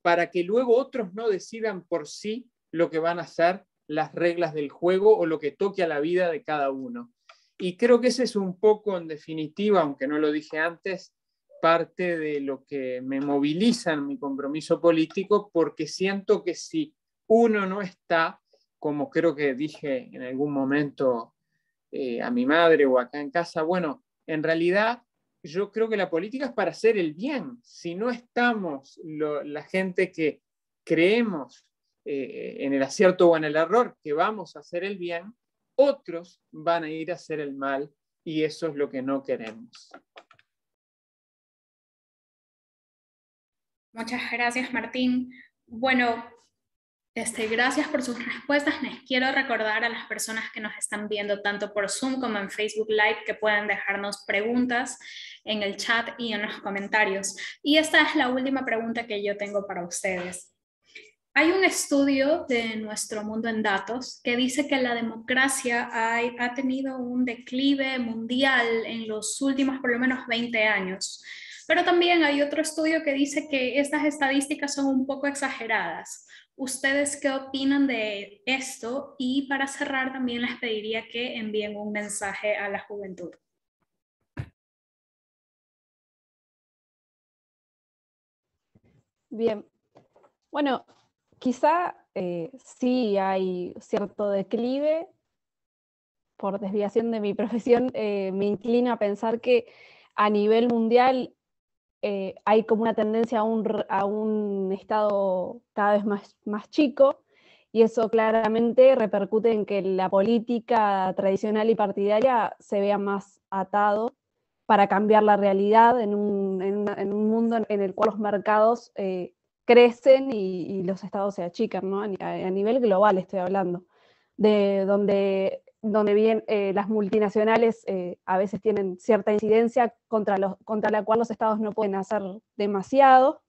para que luego otros no decidan por sí lo que van a hacer, las reglas del juego o lo que toque a la vida de cada uno. Y creo que ese es un poco, en definitiva, aunque no lo dije antes, parte de lo que me moviliza en mi compromiso político, porque siento que si uno no está, como creo que dije en algún momento a mi madre o acá en casa, bueno, en realidad yo creo que la política es para hacer el bien. Si no estamos la gente que creemos en el acierto o en el error, que vamos a hacer el bien, otros van a ir a hacer el mal, y eso es lo que no queremos. Muchas gracias, Martín. Bueno, gracias por sus respuestas. Les quiero recordar a las personas que nos están viendo tanto por Zoom como en Facebook Live que pueden dejarnos preguntas en el chat y en los comentarios. Y esta es la última pregunta que yo tengo para ustedes. Hay un estudio de Nuestro Mundo en Datos que dice que la democracia ha tenido un declive mundial en los últimos por lo menos 20 años. Pero también hay otro estudio que dice que estas estadísticas son un poco exageradas. ¿Ustedes qué opinan de esto? Y para cerrar también les pediría que envíen un mensaje a la juventud. Bien, bueno, quizá sí hay cierto declive. Por desviación de mi profesión, me inclino a pensar que a nivel mundial hay como una tendencia a un estado cada vez más chico, y eso claramente repercute en que la política tradicional y partidaria se vea más atado para cambiar la realidad en un mundo en el cual los mercados crecen y los estados se achican, ¿no? A nivel global estoy hablando, de donde bien las multinacionales a veces tienen cierta incidencia contra la cual los estados no pueden hacer demasiado,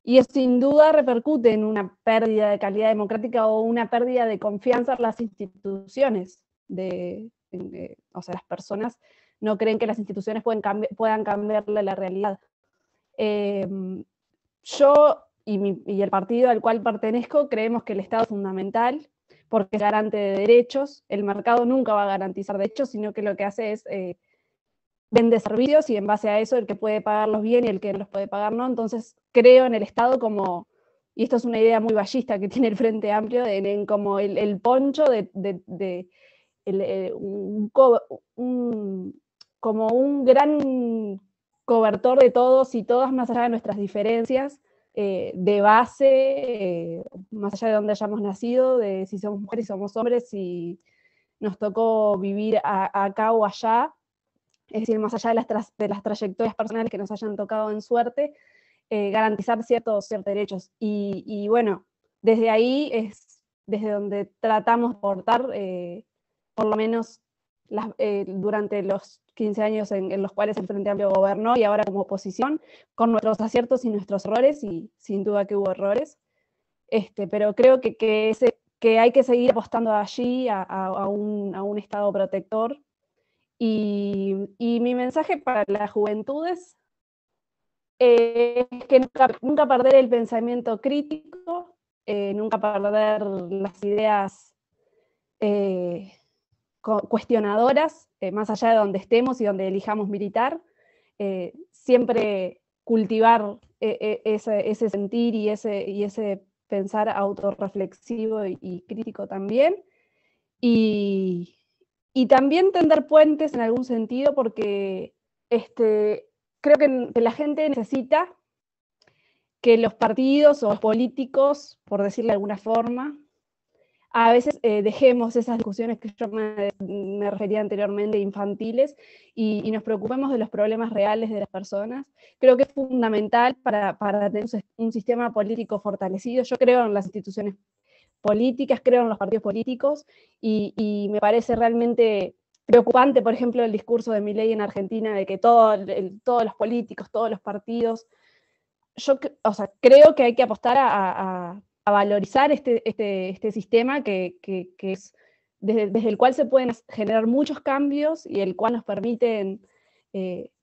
y eso sin duda repercute en una pérdida de calidad democrática o una pérdida de confianza en las instituciones. O sea, las personas no creen que las instituciones puedan cambiarle la realidad. Yo y el partido al cual pertenezco creemos que el Estado es fundamental porque es garante de derechos. El mercado nunca va a garantizar derechos, sino que lo que hace es vende servicios y en base a eso el que puede pagarlos bien y el que no los puede pagar no. Entonces creo en el Estado como, y esto es una idea muy ballista que tiene el Frente Amplio, como el poncho como un gran cobertor de todos y todas más allá de nuestras diferencias de base, más allá de donde hayamos nacido, de si somos mujeres, si somos hombres, si nos tocó vivir acá o allá, es decir, más allá de las trayectorias personales que nos hayan tocado en suerte, garantizar ciertos derechos. Y bueno, desde ahí es desde donde tratamos de aportar, por lo menos durante los 15 años en los cuales el Frente Amplio gobernó y ahora como oposición, con nuestros aciertos y nuestros errores, y sin duda que hubo errores, pero creo que hay que seguir apostando allí a un Estado protector. Y mi mensaje para las juventudes es que nunca perder el pensamiento crítico, nunca perder las ideas cuestionadoras, más allá de donde estemos y donde elijamos militar, siempre cultivar ese sentir y ese pensar autorreflexivo y crítico también, y también tender puentes en algún sentido, porque creo que la gente necesita que los partidos o los políticos, por decirlo de alguna forma, a veces dejemos esas discusiones que yo me refería anteriormente, infantiles, y nos preocupemos de los problemas reales de las personas. Creo que es fundamental para tener un sistema político fortalecido. Yo creo en las instituciones políticas, creo en los partidos políticos, y me parece realmente preocupante, por ejemplo, el discurso de Milei en Argentina, de que todos los políticos, todos los partidos. Creo que hay que apostar a valorizar este sistema que es desde el cual se pueden generar muchos cambios y el cual nos permiten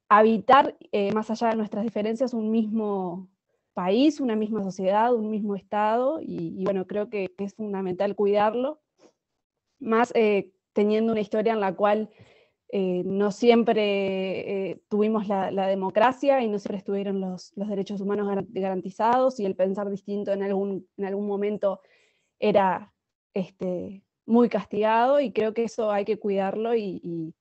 habitar, más allá de nuestras diferencias, un mismo país, una misma sociedad, un mismo Estado, y bueno, creo que es fundamental cuidarlo, más teniendo una historia en la cual no siempre tuvimos la democracia y no siempre estuvieron los derechos humanos garantizados, y el pensar distinto en algún momento era muy castigado, y creo que eso hay que cuidarlo y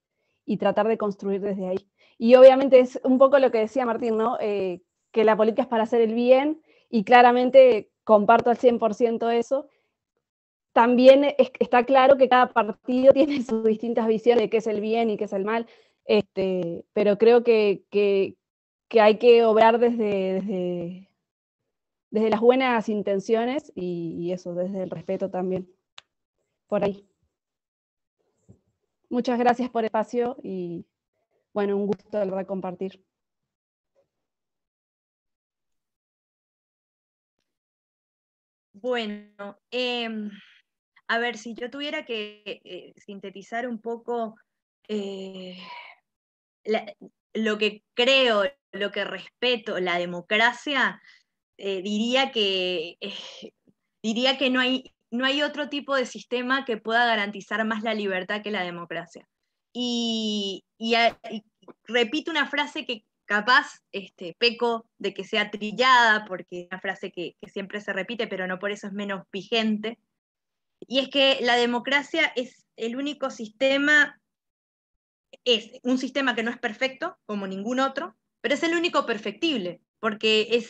tratar de construir desde ahí. Y obviamente es un poco lo que decía Martín, ¿no? Que la política es para hacer el bien, y claramente comparto al 100% eso. También está claro que cada partido tiene sus distintas visiones de qué es el bien y qué es el mal, pero creo que hay que obrar desde las buenas intenciones y eso, desde el respeto también. Por ahí. Muchas gracias por el espacio y bueno, un gusto de verdad compartir. Bueno, a ver, si yo tuviera que sintetizar un poco lo que creo, lo que respeto, la democracia, diría que no hay otro tipo de sistema que pueda garantizar más la libertad que la democracia. Y repito una frase que capaz peco de que sea trillada, porque es una frase que siempre se repite, pero no por eso es menos vigente, y es que la democracia es el único sistema, es un sistema que no es perfecto, como ningún otro, pero es el único perfectible, porque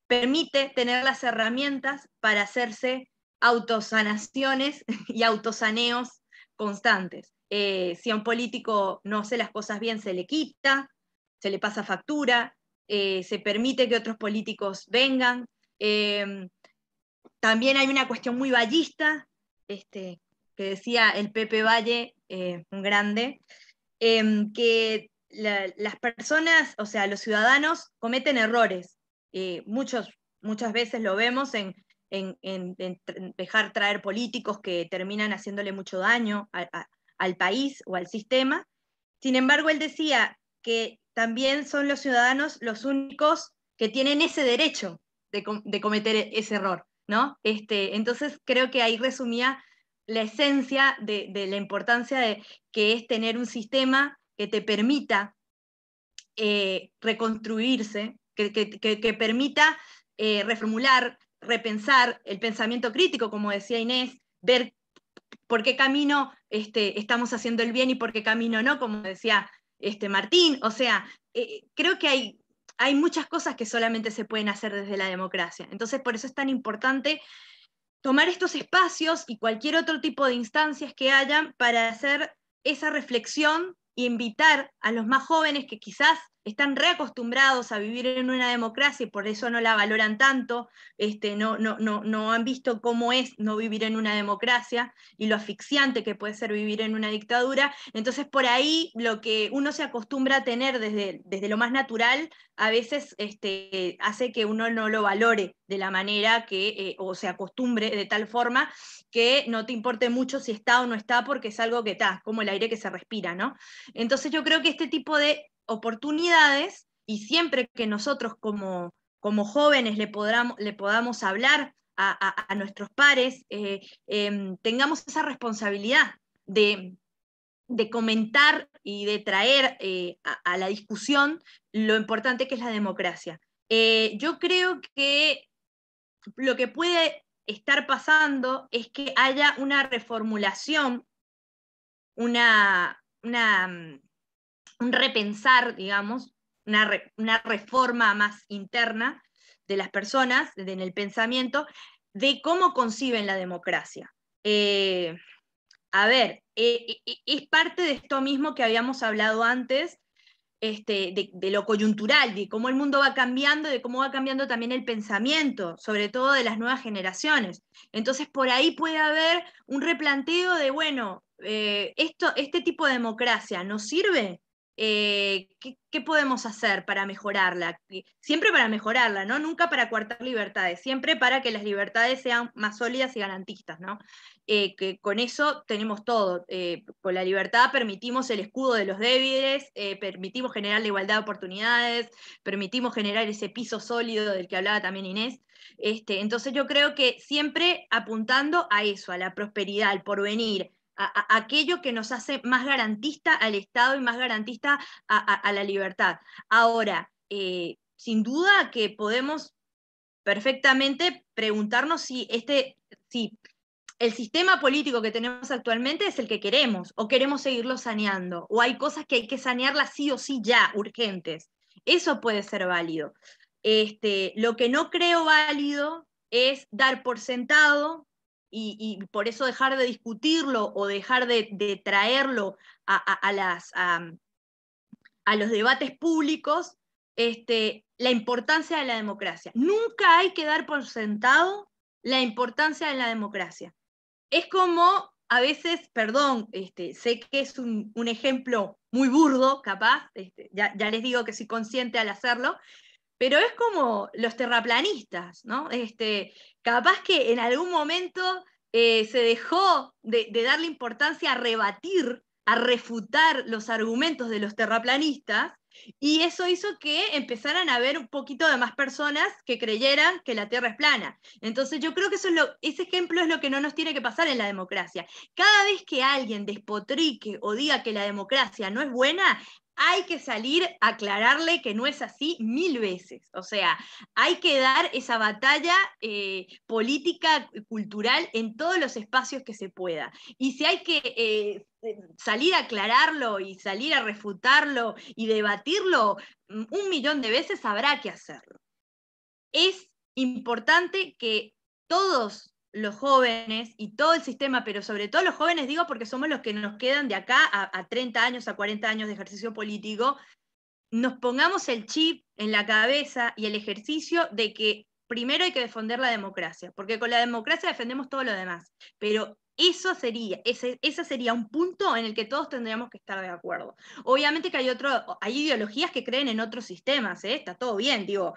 permite tener las herramientas para hacerse autosanaciones y autosaneos constantes. si a un político no hace las cosas bien se le quita, se le pasa factura, se permite que otros políticos vengan. También hay una cuestión muy vallista, que decía el Pepe Valle, un grande, que las personas, o sea, los ciudadanos cometen errores. Muchas veces lo vemos en dejar traer políticos que terminan haciéndole mucho daño al país o al sistema. Sin embargo, él decía que también son los ciudadanos los únicos que tienen ese derecho de cometer ese error, ¿no? Entonces creo que ahí resumía la esencia de la importancia de que es tener un sistema que te permita reconstruirse, que permita reformular, repensar el pensamiento crítico, como decía Inés, ver por qué camino estamos haciendo el bien y por qué camino no, como decía Martín. O sea, creo que hay muchas cosas que solamente se pueden hacer desde la democracia. Entonces, por eso es tan importante tomar estos espacios y cualquier otro tipo de instancias que hayan para hacer esa reflexión e invitar a los más jóvenes que quizás están reacostumbrados a vivir en una democracia y por eso no la valoran tanto, no han visto cómo es no vivir en una democracia y lo asfixiante que puede ser vivir en una dictadura. Entonces por ahí lo que uno se acostumbra a tener desde lo más natural a veces hace que uno no lo valore de la manera que, o se acostumbre de tal forma que no te importe mucho si está o no está, porque es algo que está, como el aire que se respira, ¿no? Entonces yo creo que este tipo de oportunidades, y siempre que nosotros como jóvenes le podamos hablar a nuestros pares, tengamos esa responsabilidad de comentar y de traer a la discusión lo importante que es la democracia. Yo creo que lo que puede estar pasando es que haya una reformulación, un repensar, digamos, una reforma más interna de las personas, en el pensamiento, de cómo conciben la democracia. A ver, es parte de esto mismo que habíamos hablado antes, de lo coyuntural, de cómo el mundo va cambiando, de cómo va cambiando también el pensamiento, sobre todo de las nuevas generaciones. Entonces, por ahí puede haber un replanteo de, bueno, este tipo de democracia nos sirve. ¿Qué podemos hacer para mejorarla? Siempre para mejorarla, ¿no? Nunca para coartar libertades, siempre para que las libertades sean más sólidas y garantistas, ¿no? Que con eso tenemos todo. Con la libertad permitimos el escudo de los débiles, permitimos generar la igualdad de oportunidades, permitimos generar ese piso sólido del que hablaba también Inés. Entonces yo creo que siempre apuntando a eso, a la prosperidad, al porvenir, a aquello que nos hace más garantista al Estado y más garantista a la libertad. Ahora, sin duda que podemos perfectamente preguntarnos si el sistema político que tenemos actualmente es el que queremos, o queremos seguirlo saneando, o hay cosas que hay que sanearlas sí o sí ya, urgentes. Eso puede ser válido. Lo que no creo válido es dar por sentado y por eso dejar de discutirlo o dejar de traerlo a los debates públicos, la importancia de la democracia. Nunca hay que dar por sentado la importancia de la democracia. Es como, a veces, perdón, sé que es un ejemplo muy burdo, capaz, ya les digo que soy consciente al hacerlo, pero es como los terraplanistas, ¿no? Capaz que en algún momento se dejó de darle importancia a rebatir, a refutar los argumentos de los terraplanistas, y eso hizo que empezaran a haber un poquito de más personas que creyeran que la Tierra es plana. Entonces yo creo que ese ejemplo es lo que no nos tiene que pasar en la democracia. Cada vez que alguien despotrique o diga que la democracia no es buena, hay que salir a aclararle que no es así 1000 veces. O sea, hay que dar esa batalla política, cultural, en todos los espacios que se pueda. Y si hay que salir a aclararlo y salir a refutarlo y debatirlo 1.000.000 de veces, habrá que hacerlo. Es importante que todos los jóvenes y todo el sistema, pero sobre todo los jóvenes, digo, porque somos los que nos quedan de acá a 30 años, a 40 años de ejercicio político, nos pongamos el chip en la cabeza y el ejercicio de que primero hay que defender la democracia, porque con la democracia defendemos todo lo demás, pero ese sería un punto en el que todos tendríamos que estar de acuerdo. Obviamente que hay ideologías que creen en otros sistemas, está todo bien, digo,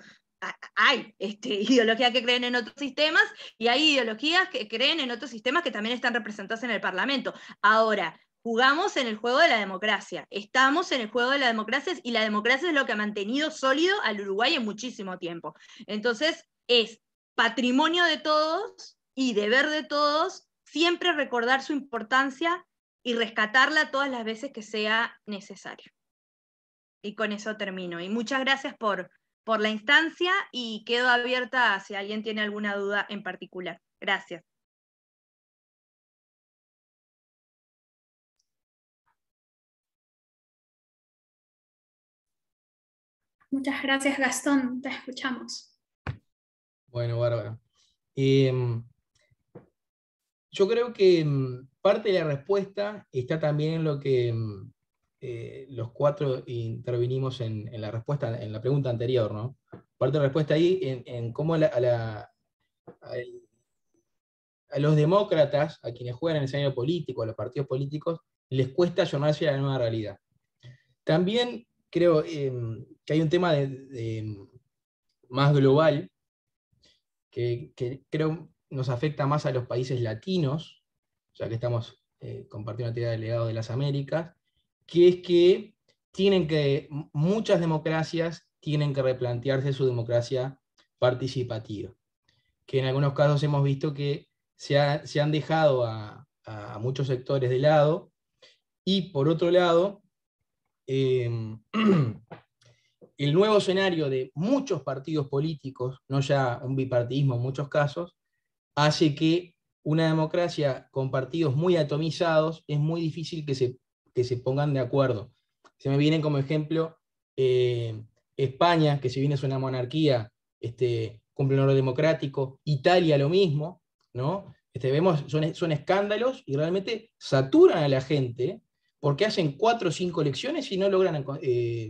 hay ideologías que creen en otros sistemas y hay ideologías que creen en otros sistemas que también están representadas en el Parlamento. Ahora, jugamos en el juego de la democracia, estamos en el juego de la democracia y la democracia es lo que ha mantenido sólido al Uruguay en muchísimo tiempo. Entonces, es patrimonio de todos y deber de todos siempre recordar su importancia y rescatarla todas las veces que sea necesario. Y con eso termino. Y muchas gracias por la instancia y quedo abierta si alguien tiene alguna duda en particular. Gracias. Muchas gracias, Gastón. Te escuchamos. Bueno, bárbaro. Yo creo que parte de la respuesta está también en lo que los cuatro intervinimos en la respuesta, en la pregunta anterior, ¿no? Parte de la respuesta ahí en cómo a los demócratas, a quienes juegan en el escenario político, a los partidos políticos, les cuesta ayornarse a la nueva realidad. También creo que hay un tema más global que creo nos afecta más a los países latinos, ya que estamos compartiendo la actividad del legado de las Américas, que es que muchas democracias tienen que replantearse su democracia participativa, que en algunos casos hemos visto que se han dejado a muchos sectores de lado, y por otro lado, el nuevo escenario de muchos partidos políticos, no ya un bipartidismo en muchos casos, hace que una democracia con partidos muy atomizados es muy difícil que se pongan de acuerdo. Se me vienen como ejemplo España, que si bien es una monarquía, cumple un orden democrático, Italia lo mismo, ¿no? Vemos, son escándalos y realmente saturan a la gente porque hacen 4 o 5 elecciones y no logran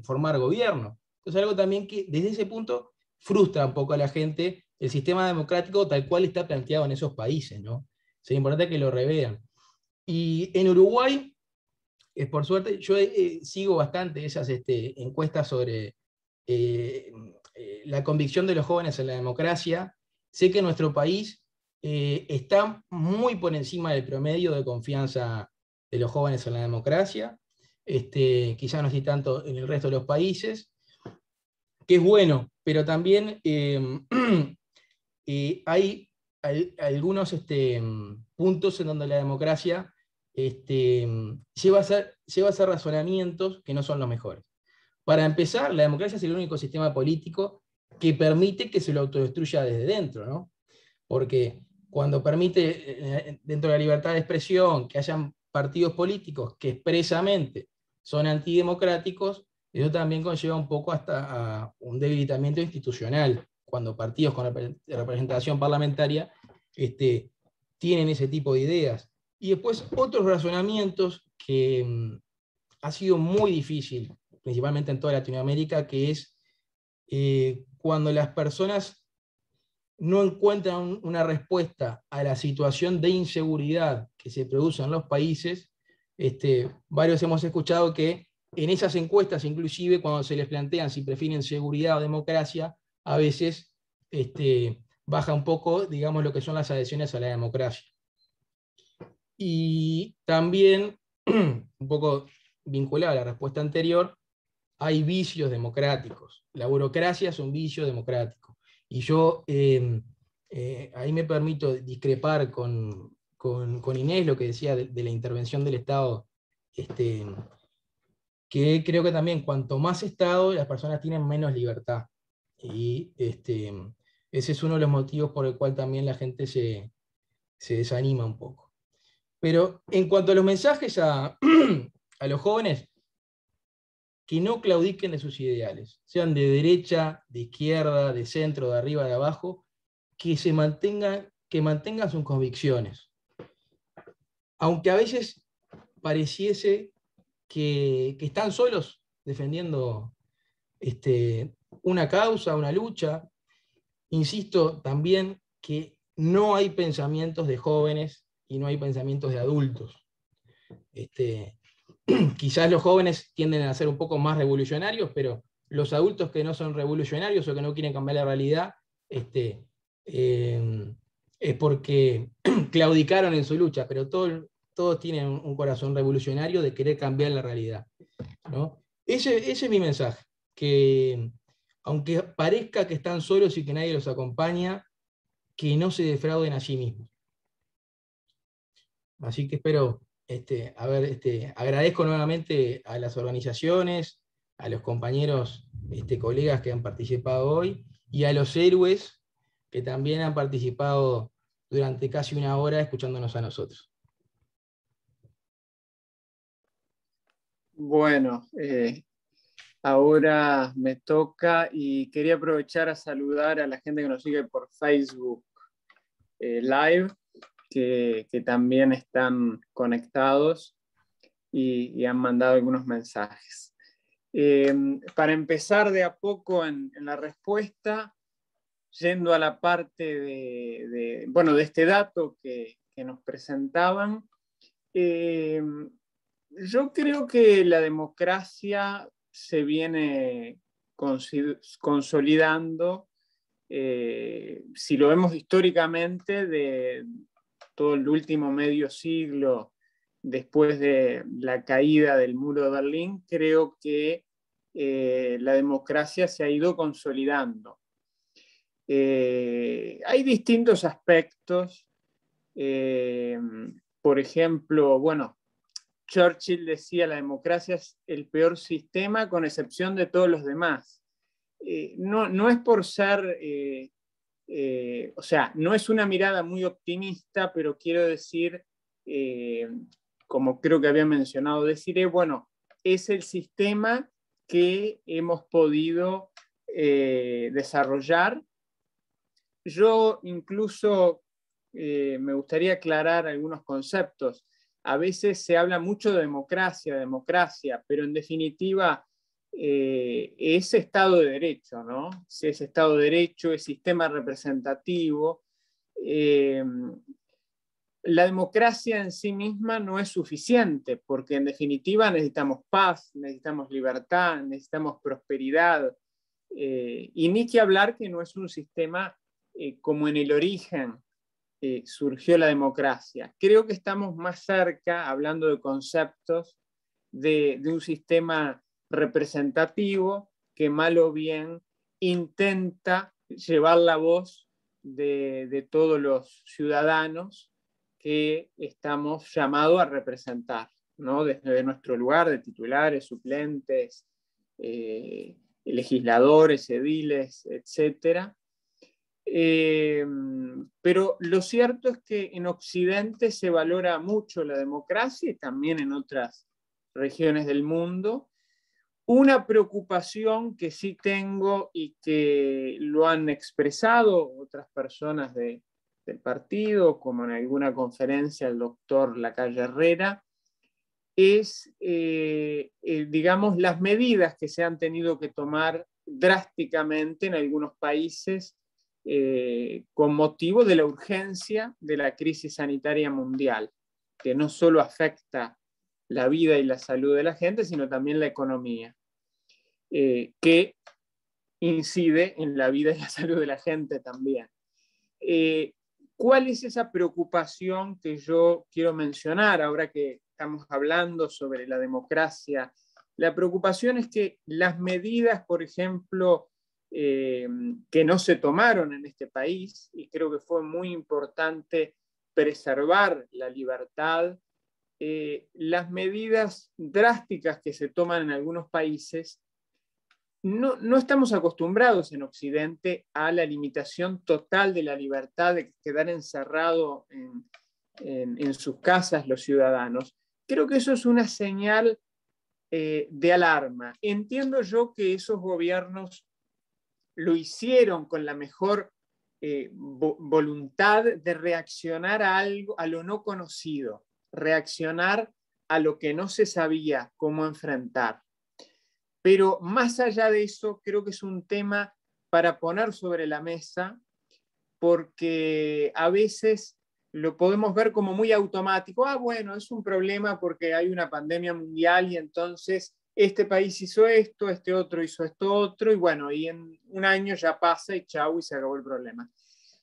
formar gobierno. Entonces algo también que desde ese punto frustra un poco a la gente el sistema democrático tal cual está planteado en esos países, ¿no? Sería importante que lo revean. Y en Uruguay, por suerte, yo sigo bastante esas encuestas sobre la convicción de los jóvenes en la democracia. Sé que nuestro país está muy por encima del promedio de confianza de los jóvenes en la democracia, quizás no así tanto en el resto de los países, que es bueno, pero también hay algunos puntos en donde la democracia lleva a hacer razonamientos que no son los mejores. Para empezar, la democracia es el único sistema político que permite que se lo autodestruya desde dentro, ¿no? Porque cuando permite, dentro de la libertad de expresión, que hayan partidos políticos que expresamente son antidemocráticos, eso también conlleva un poco hasta a un debilitamiento institucional, cuando partidos con representación parlamentaria tienen ese tipo de ideas. Y después otros razonamientos que ha sido muy difícil, principalmente en toda Latinoamérica, que es cuando las personas no encuentran una respuesta a la situación de inseguridad que se produce en los países. Varios hemos escuchado que en esas encuestas, inclusive cuando se les plantean si prefieren seguridad o democracia, a veces baja un poco, digamos, lo que son las adhesiones a la democracia. Y también, un poco vinculado a la respuesta anterior, hay vicios democráticos. La burocracia es un vicio democrático. Y yo ahí me permito discrepar con Inés, lo que decía de la intervención del Estado, que creo que también cuanto más Estado, las personas tienen menos libertad. Y ese es uno de los motivos por el cual también la gente se desanima un poco. Pero en cuanto a los mensajes a los jóvenes, que no claudiquen de sus ideales, sean de derecha, de izquierda, de centro, de arriba, de abajo, que se mantengan que mantengan sus convicciones. Aunque a veces pareciese que están solos defendiendo una causa, una lucha. Insisto también que no hay pensamientos de jóvenes y no hay pensamientos de adultos. Quizás los jóvenes tienden a ser un poco más revolucionarios, pero los adultos que no son revolucionarios o que no quieren cambiar la realidad, es porque claudicaron en su lucha, pero todos tienen un corazón revolucionario de querer cambiar la realidad, ¿no? Ese es mi mensaje, que aunque parezca que están solos y que nadie los acompaña, que no se defrauden a sí mismos. Así que espero, agradezco nuevamente a las organizaciones, a los compañeros, colegas que han participado hoy, y a los héroes que también han participado durante casi una hora escuchándonos a nosotros. Bueno, ahora me toca y quería aprovechar a saludar a la gente que nos sigue por Facebook Live, que también están conectados y han mandado algunos mensajes. Para empezar de a poco en la respuesta, yendo a la parte de este dato que nos presentaban, yo creo que la democracia se viene consolidando, si lo vemos históricamente, de todo el último medio siglo después de la caída del muro de Berlín. Creo que la democracia se ha ido consolidando. Hay distintos aspectos. Por ejemplo, Churchill decía: la democracia es el peor sistema con excepción de todos los demás. No es por ser, no es una mirada muy optimista, pero quiero decir, como creo que había mencionado Desiree, es el sistema que hemos podido desarrollar. Yo incluso me gustaría aclarar algunos conceptos. A veces se habla mucho de democracia, pero en definitiva es Estado de Derecho, ¿no? Es Estado de Derecho, es sistema representativo. La democracia en sí misma no es suficiente, porque en definitiva necesitamos paz, necesitamos libertad, necesitamos prosperidad, y ni que hablar que no es un sistema como en el origen surgió la democracia. Creo que estamos más cerca, hablando de conceptos, de un sistema representativo que mal o bien intenta llevar la voz de todos los ciudadanos que estamos llamados a representar, ¿no? Desde nuestro lugar de titulares, suplentes, legisladores, ediles, etc. Pero lo cierto es que en Occidente se valora mucho la democracia y también en otras regiones del mundo. Una preocupación que sí tengo y que lo han expresado otras personas del partido, como en alguna conferencia el doctor Lacalle Herrera, es, digamos, las medidas que se han tenido que tomar drásticamente en algunos países con motivo de la urgencia de la crisis sanitaria mundial, que no solo afecta la vida y la salud de la gente, sino también la economía, que incide en la vida y la salud de la gente también. ¿Cuál es esa preocupación que yo quiero mencionar ahora que estamos hablando sobre la democracia? La preocupación es que las medidas, por ejemplo, que no se tomaron en este país, y creo que fue muy importante preservar la libertad, las medidas drásticas que se toman en algunos países, no estamos acostumbrados en Occidente a la limitación total de la libertad de quedar encerrado en sus casas los ciudadanos. Creo que eso es una señal de alarma. Entiendo yo que esos gobiernos lo hicieron con la mejor voluntad de reaccionar a algo, a lo no conocido, reaccionar a lo que no se sabía cómo enfrentar. Pero más allá de eso, creo que es un tema para poner sobre la mesa, porque a veces lo podemos ver como muy automático. Bueno, es un problema porque hay una pandemia mundial y entonces este país hizo esto, este otro hizo esto otro, y bueno, y en un año ya pasa y chau, y se acabó el problema.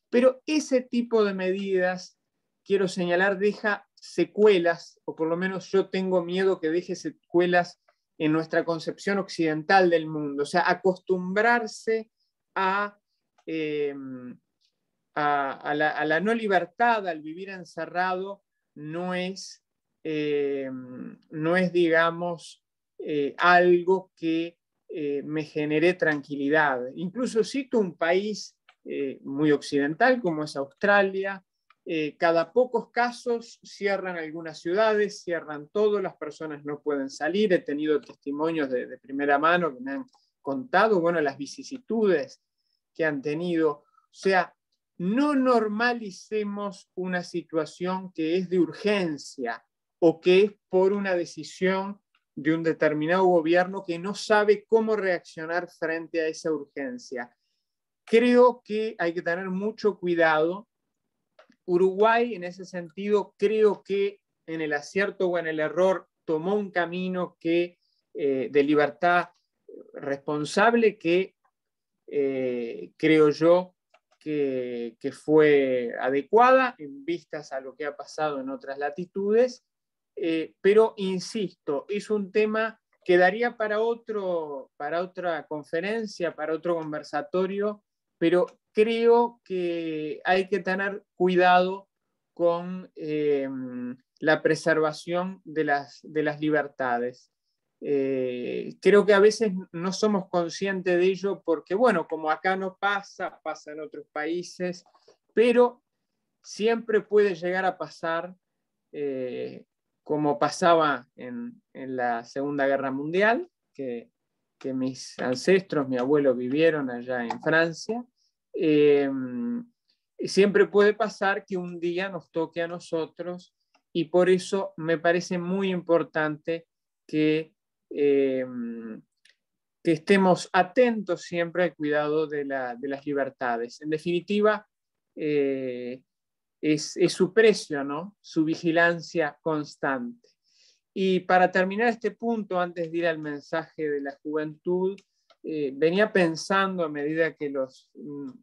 Pero ese tipo de medidas, quiero señalar, deja secuelas, o por lo menos yo tengo miedo que deje secuelas en nuestra concepción occidental del mundo. O sea, acostumbrarse a la no libertad, al vivir encerrado, no es digamos, algo que me genere tranquilidad. Incluso cito un país muy occidental como es Australia. Cada pocos casos cierran algunas ciudades, cierran todo, las personas no pueden salir. He tenido testimonios de primera mano que me han contado, bueno, las vicisitudes que han tenido. O sea, no normalicemos una situación que es de urgencia o que es por una decisión de un determinado gobierno que no sabe cómo reaccionar frente a esa urgencia. Creo que hay que tener mucho cuidado. Uruguay, en ese sentido, creo que en el acierto o en el error tomó un camino de libertad responsable que creo yo que fue adecuada en vistas a lo que ha pasado en otras latitudes, pero insisto, es un tema que daría para otra conferencia, para otro conversatorio, pero creo que hay que tener cuidado con la preservación de las libertades. Creo que a veces no somos conscientes de ello porque, bueno, como acá no pasa, pasa en otros países, pero siempre puede llegar a pasar como pasaba en la Segunda Guerra Mundial, que mis ancestros, mi abuelo vivieron allá en Francia. Siempre puede pasar que un día nos toque a nosotros y por eso me parece muy importante que estemos atentos siempre al cuidado de las libertades. En definitiva, es su precio, ¿no? Su vigilancia constante. Y para terminar este punto, antes de ir al mensaje de la juventud, venía pensando a medida que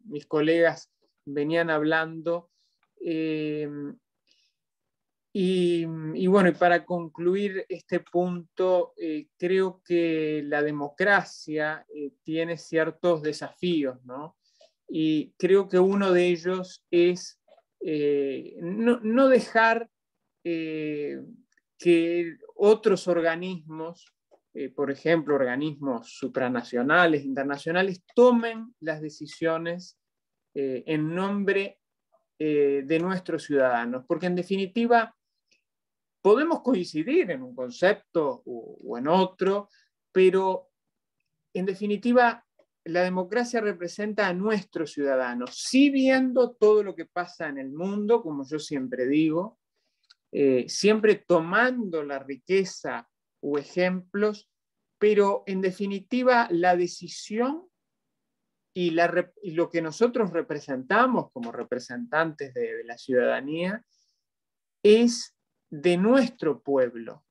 mis colegas venían hablando, y bueno, y para concluir este punto, creo que la democracia tiene ciertos desafíos, ¿no? Y creo que uno de ellos es no dejar que otros organismos, por ejemplo, organismos supranacionales, internacionales, tomen las decisiones en nombre de nuestros ciudadanos, porque en definitiva podemos coincidir en un concepto o en otro, pero en definitiva la democracia representa a nuestros ciudadanos, sí viendo todo lo que pasa en el mundo, como yo siempre digo, siempre tomando la riqueza o ejemplos, pero en definitiva la decisión y lo que nosotros representamos como representantes de la ciudadanía es de nuestro pueblo.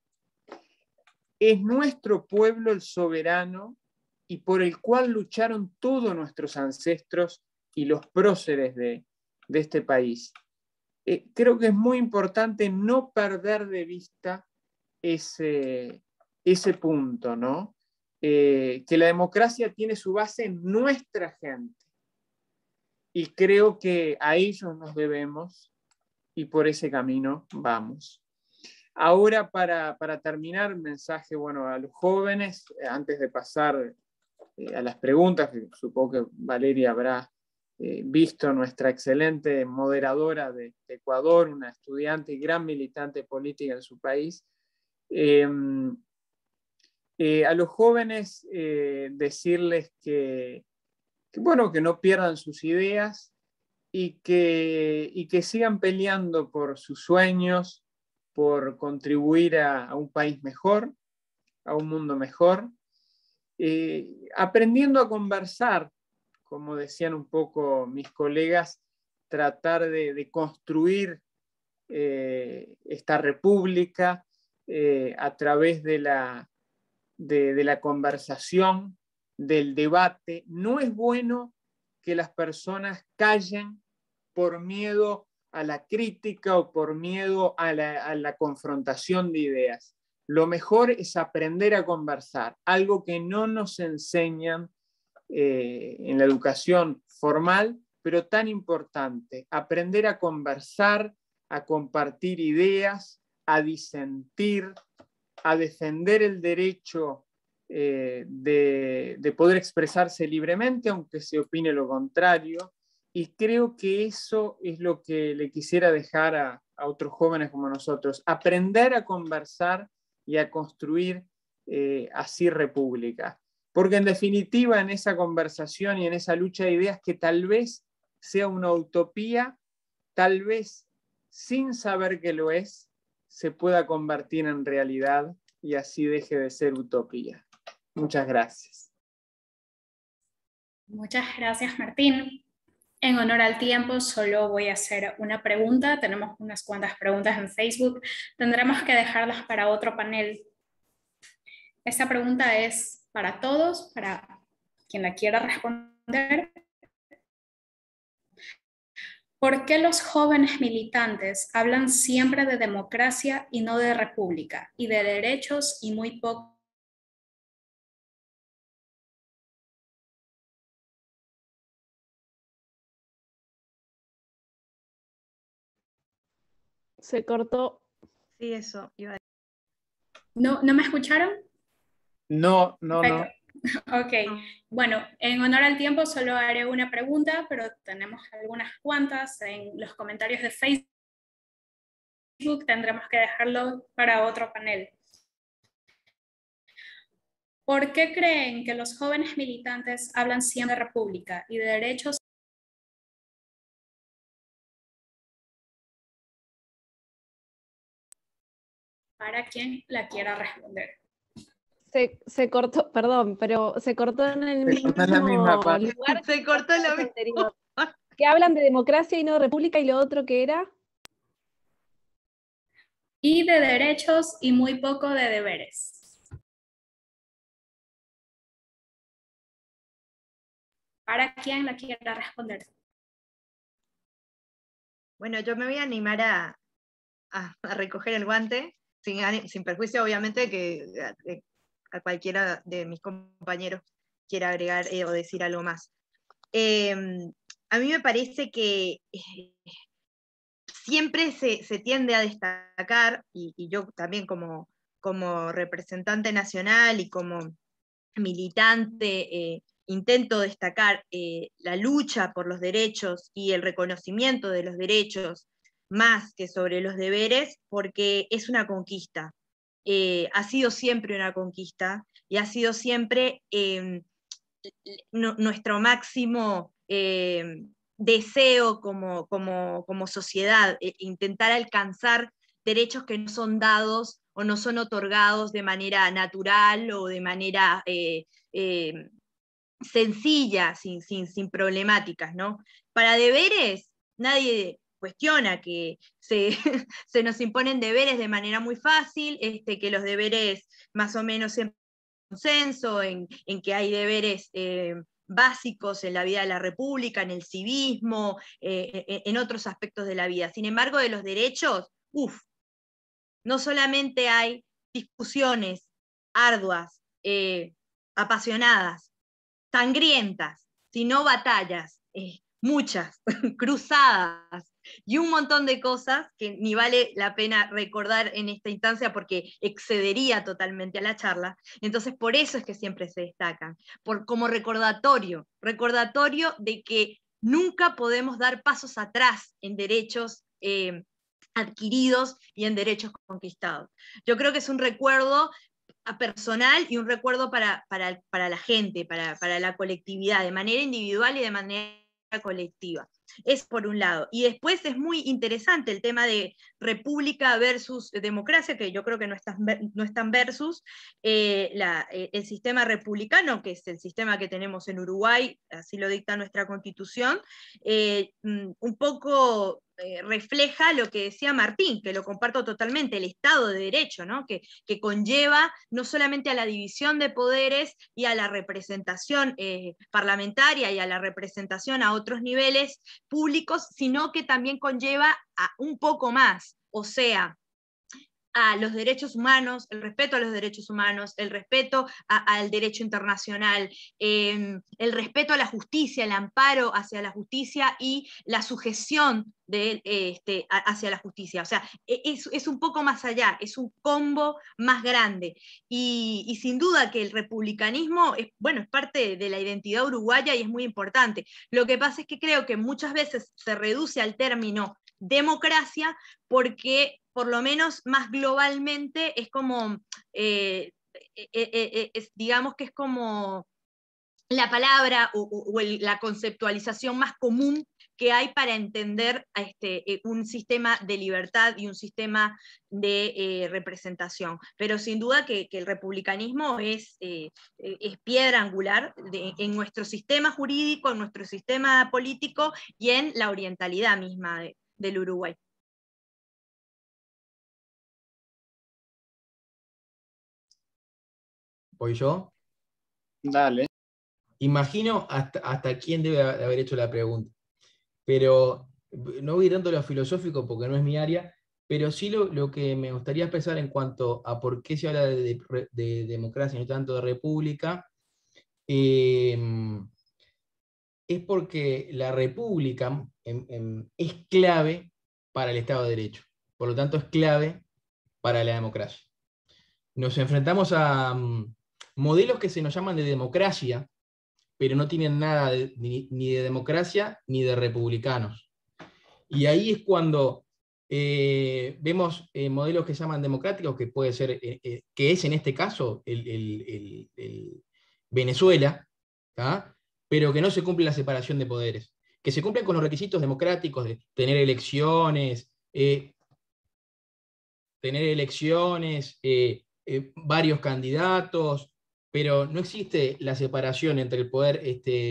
Es nuestro pueblo el soberano y por el cual lucharon todos nuestros ancestros y los próceres de este país. Creo que es muy importante no perder de vista ese punto, ¿no? Que la democracia tiene su base en nuestra gente. Y creo que a ellos nos debemos y por ese camino vamos. Ahora, para terminar, mensaje, bueno, a los jóvenes, antes de pasar a las preguntas, que supongo que Valeria habrá visto, nuestra excelente moderadora de Ecuador, una estudiante y gran militante política en su país. A los jóvenes decirles que no pierdan sus ideas, y que sigan peleando por sus sueños, por contribuir a un país mejor, a un mundo mejor, aprendiendo a conversar, como decían un poco mis colegas, tratar de construir esta república a través de la conversación, del debate. No es bueno que las personas callen por miedo a la crítica o por miedo a la confrontación de ideas. Lo mejor es aprender a conversar, algo que no nos enseñan en la educación formal, pero tan importante, aprender a conversar, a compartir ideas, a disentir, a defender el derecho de poder expresarse libremente, aunque se opine lo contrario. Y creo que eso es lo que le quisiera dejar a otros jóvenes como nosotros, aprender a conversar y a construir así república. Porque en definitiva en esa conversación y en esa lucha de ideas, que tal vez sea una utopía, tal vez sin saber que lo es, se pueda convertir en realidad y así deje de ser utopía. Muchas gracias. Muchas gracias, Martín. En honor al tiempo, solo voy a hacer una pregunta. Tenemos unas cuantas preguntas en Facebook. Tendremos que dejarlas para otro panel. Esta pregunta es para todos, para quien la quiera responder. ¿Por qué los jóvenes militantes hablan siempre de democracia y no de república, y de derechos y muy poco? Se cortó. Sí, eso iba a decir. ¿No me escucharon? No. Ok, bueno, en honor al tiempo solo haré una pregunta, pero tenemos algunas cuantas en los comentarios de Facebook. Tendremos que dejarlo para otro panel. ¿Por qué creen que los jóvenes militantes hablan siempre de república y de derechos? Para quien la quiera responder. Se cortó, perdón, pero se cortó en el mismo lugar. Se cortó lo mismo. Anterior. Que hablan de democracia y no de república, y lo otro que era. Y de derechos y muy poco de deberes. Para quien la quiera responder. Bueno, yo me voy a animar a recoger el guante, sin perjuicio, obviamente, que a cualquiera de mis compañeros quiera agregar o decir algo más. A mí me parece que siempre se tiende a destacar, y yo también como representante nacional y como militante, intento destacar la lucha por los derechos y el reconocimiento de los derechos más que sobre los deberes, porque es una conquista. Ha sido siempre una conquista y ha sido siempre nuestro máximo deseo como sociedad, intentar alcanzar derechos que no son dados o no son otorgados de manera natural o de manera sencilla, sin problemáticas, ¿no? Para deberes, nadie cuestiona que se nos imponen deberes de manera muy fácil, que los deberes más o menos siempre consenso, en que hay deberes básicos en la vida de la República, en el civismo, en otros aspectos de la vida. Sin embargo, de los derechos, no solamente hay discusiones arduas, apasionadas, sangrientas, sino batallas, muchas, cruzadas, y un montón de cosas que ni vale la pena recordar en esta instancia porque excedería totalmente a la charla. Entonces, por eso es que siempre se destacan, como recordatorio de que nunca podemos dar pasos atrás en derechos adquiridos y en derechos conquistados. Yo creo que es un recuerdo personal y un recuerdo para la gente, para la colectividad, de manera individual y de manera colectiva. Es por un lado. Y después es muy interesante el tema de república versus democracia, que yo creo que no es tan versus el sistema republicano, que es el sistema que tenemos en Uruguay, así lo dicta nuestra Constitución, un poco refleja lo que decía Martín, que lo comparto totalmente, el Estado de Derecho, ¿no? que conlleva no solamente a la división de poderes y a la representación parlamentaria y a la representación a otros niveles públicos, sino que también conlleva a un poco más, o sea, a los derechos humanos, el respeto a los derechos humanos, el respeto al derecho internacional, el respeto a la justicia, el amparo hacia la justicia y la sujeción hacia la justicia. O sea, es un poco más allá, es un combo más grande. Y sin duda que el republicanismo es parte de la identidad uruguaya y es muy importante. Lo que pasa es que creo que muchas veces se reduce al término democracia porque por lo menos más globalmente es como, digamos que es como la palabra o la conceptualización más común que hay para entender un sistema de libertad y un sistema de representación. Pero sin duda que el republicanismo es piedra angular en nuestro sistema jurídico, en nuestro sistema político y en la orientalidad misma del Uruguay. ¿Voy yo? Dale. Imagino hasta quién debe haber hecho la pregunta, pero no voy a ir tanto a lo filosófico porque no es mi área, pero sí lo que me gustaría expresar en cuanto a por qué se habla de democracia y no tanto de república, es porque la república es clave para el Estado de Derecho, por lo tanto es clave para la democracia. Nos enfrentamos a modelos que se nos llaman de democracia, pero no tienen nada ni de democracia ni de republicanos. Y ahí es cuando vemos modelos que se llaman democráticos, que puede ser, que es en este caso el Venezuela, ¿tá? Pero que no se cumple la separación de poderes, que se cumplen con los requisitos democráticos de tener elecciones, varios candidatos, pero no existe la separación entre el poder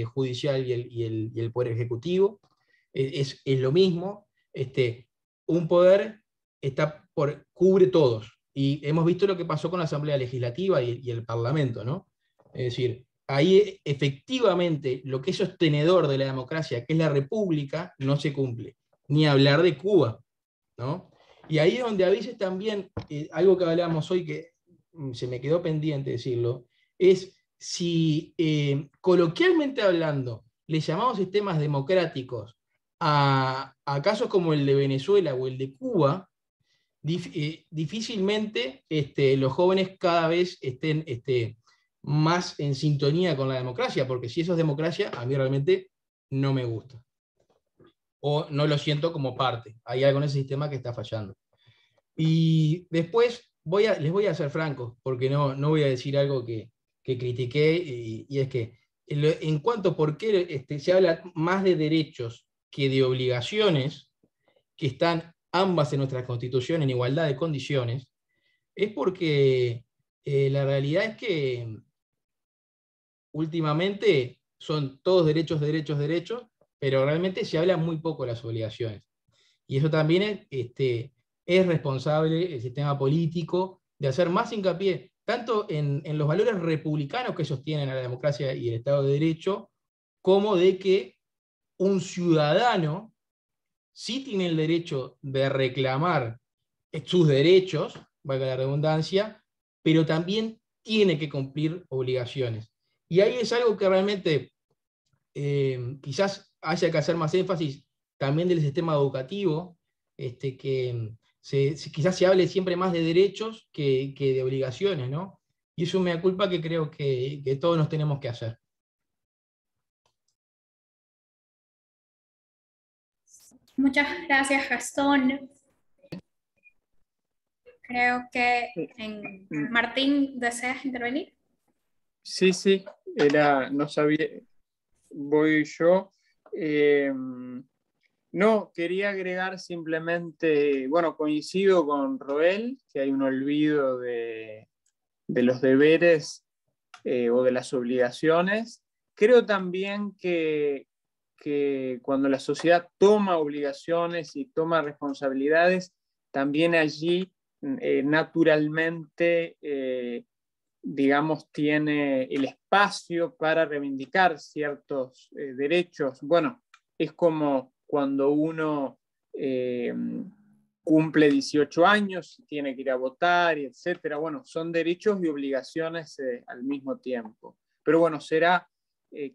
judicial y el poder ejecutivo. Es lo mismo. Un poder cubre todos. Y hemos visto lo que pasó con la Asamblea Legislativa y el Parlamento, ¿no? Es decir, ahí efectivamente lo que es sostenedor de la democracia, que es la República, no se cumple. Ni hablar de Cuba, ¿no? Y ahí es donde a veces también, algo que hablábamos hoy que se me quedó pendiente decirlo, es si coloquialmente hablando le llamamos sistemas democráticos a casos como el de Venezuela o el de Cuba, difícilmente los jóvenes cada vez estén más en sintonía con la democracia, porque si eso es democracia, a mí realmente no me gusta. O no lo siento como parte. Hay algo en ese sistema que está fallando. Y después les voy a ser franco, porque no voy a decir algo que critiqué, y es que en cuanto a por qué se habla más de derechos que de obligaciones, que están ambas en nuestra Constitución en igualdad de condiciones, es porque la realidad es que últimamente son todos derechos, derechos, derechos, pero realmente se habla muy poco de las obligaciones. Y eso también es responsable el sistema político de hacer más hincapié tanto en los valores republicanos que sostienen a la democracia y el Estado de Derecho, como de que un ciudadano sí tiene el derecho de reclamar sus derechos, valga la redundancia, pero también tiene que cumplir obligaciones. Y ahí es algo que realmente quizás haya que hacer más énfasis también del sistema educativo, que quizás se hable siempre más de derechos que de obligaciones, ¿no? Y eso me da culpa que creo que todos nos tenemos que hacer. Muchas gracias, Gastón. Creo que Martín, ¿deseas intervenir? Sí, no sabía, voy yo. No, quería agregar simplemente, bueno, coincido con Roel, que hay un olvido de los deberes o de las obligaciones. Creo también que cuando la sociedad toma obligaciones y toma responsabilidades, también allí naturalmente, digamos, tiene el espacio para reivindicar ciertos derechos. Bueno, es como cuando uno cumple 18 años, tiene que ir a votar, y etcétera. Bueno, son derechos y obligaciones al mismo tiempo. Pero bueno, será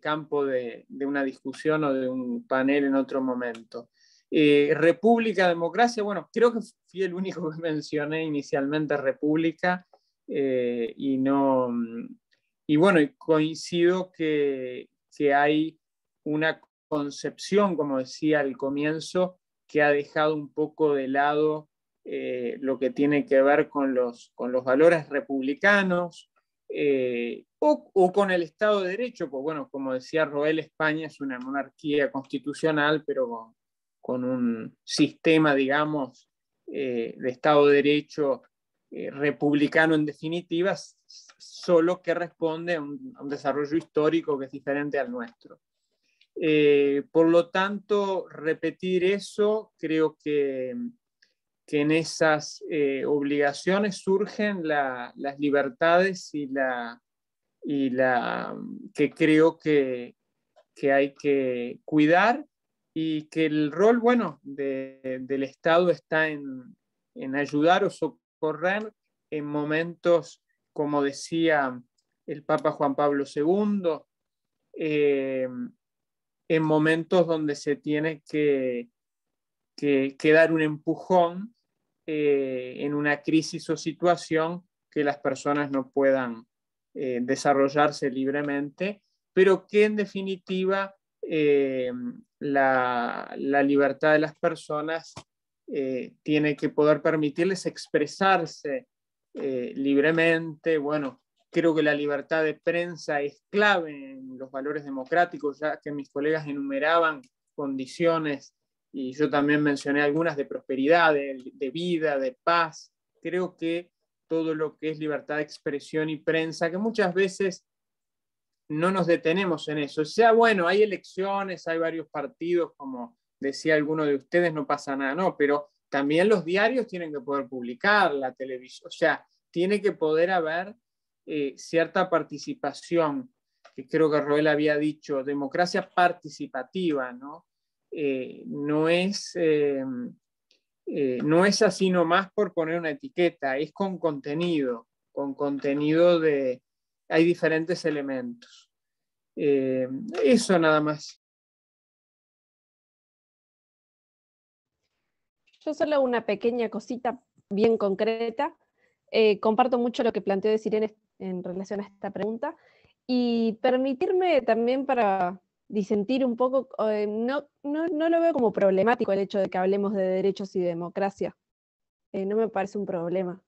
campo de una discusión o de un panel en otro momento. República, democracia, bueno, creo que fui el único que mencioné inicialmente república, y bueno, coincido que hay una concepción, como decía al comienzo, que ha dejado un poco de lado lo que tiene que ver con los valores republicanos, o con el Estado de Derecho. Pues bueno, como decía Roel, España es una monarquía constitucional, pero con un sistema, digamos, de Estado de Derecho republicano en definitiva, solo que responde a un desarrollo histórico que es diferente al nuestro. Por lo tanto, repetir eso, creo que en esas obligaciones surgen las libertades y que creo que hay que cuidar, y que el rol, bueno, del Estado está en ayudar o socorrer en momentos, como decía el Papa Juan Pablo II, en momentos donde se tiene que dar un empujón en una crisis o situación que las personas no puedan desarrollarse libremente, pero que en definitiva la libertad de las personas tiene que poder permitirles expresarse libremente. Bueno, creo que la libertad de prensa es clave en los valores democráticos, ya que mis colegas enumeraban condiciones, y yo también mencioné algunas, de prosperidad, de vida, de paz. Creo que todo lo que es libertad de expresión y prensa, que muchas veces no nos detenemos en eso. O sea, bueno, hay elecciones, hay varios partidos, como decía alguno de ustedes, no pasa nada, no, pero también los diarios tienen que poder publicar, la televisión, o sea, tiene que poder haber cierta participación, que creo que Roel había dicho, democracia participativa, ¿no? No es así nomás por poner una etiqueta, es con contenido de... Hay diferentes elementos. Eso nada más. Yo solo una pequeña cosita bien concreta. Comparto mucho lo que planteó de Sirene en relación a esta pregunta, y permitirme también para disentir un poco, no lo veo como problemático el hecho de que hablemos de derechos y democracia. No me parece un problema.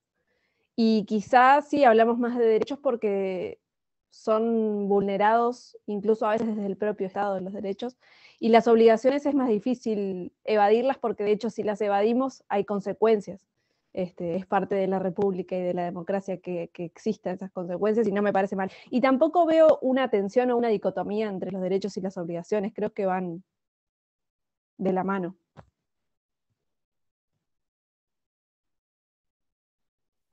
Y quizás sí hablamos más de derechos porque son vulnerados incluso a veces desde el propio Estado los derechos, y las obligaciones es más difícil evadirlas porque de hecho si las evadimos hay consecuencias. Es parte de la república y de la democracia que existan esas consecuencias, y no me parece mal. Y tampoco veo una tensión o una dicotomía entre los derechos y las obligaciones, creo que van de la mano.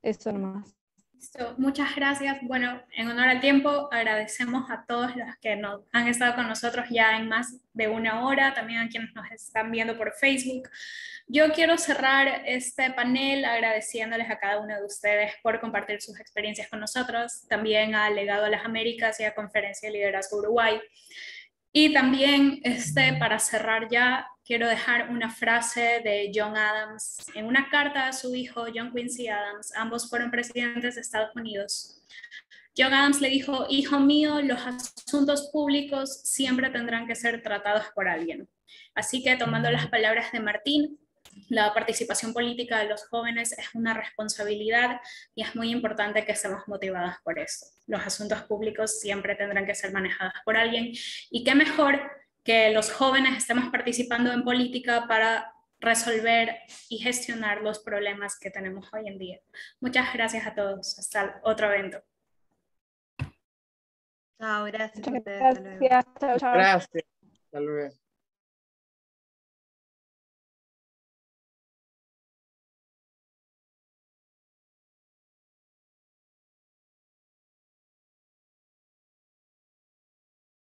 Eso nomás. Listo, muchas gracias. Bueno, en honor al tiempo, agradecemos a todos los que nos han estado con nosotros ya en más de una hora, también a quienes nos están viendo por Facebook. Yo quiero cerrar este panel agradeciéndoles a cada uno de ustedes por compartir sus experiencias con nosotros, también a Legado a las Américas y a Conferencia de Liderazgo Uruguay. Y también, para cerrar ya, quiero dejar una frase de John Adams en una carta a su hijo, John Quincy Adams. Ambos fueron presidentes de Estados Unidos. John Adams le dijo: hijo mío, los asuntos públicos siempre tendrán que ser tratados por alguien. Así que, tomando las palabras de Martín, la participación política de los jóvenes es una responsabilidad y es muy importante que estemos motivadas por eso. Los asuntos públicos siempre tendrán que ser manejados por alguien, y qué mejor que los jóvenes estemos participando en política para resolver y gestionar los problemas que tenemos hoy en día. Muchas gracias a todos. Hasta otro evento. Chao, gracias a Muchas ustedes. Hasta luego. gracias. Chao, chao. Gracias. Hasta luego.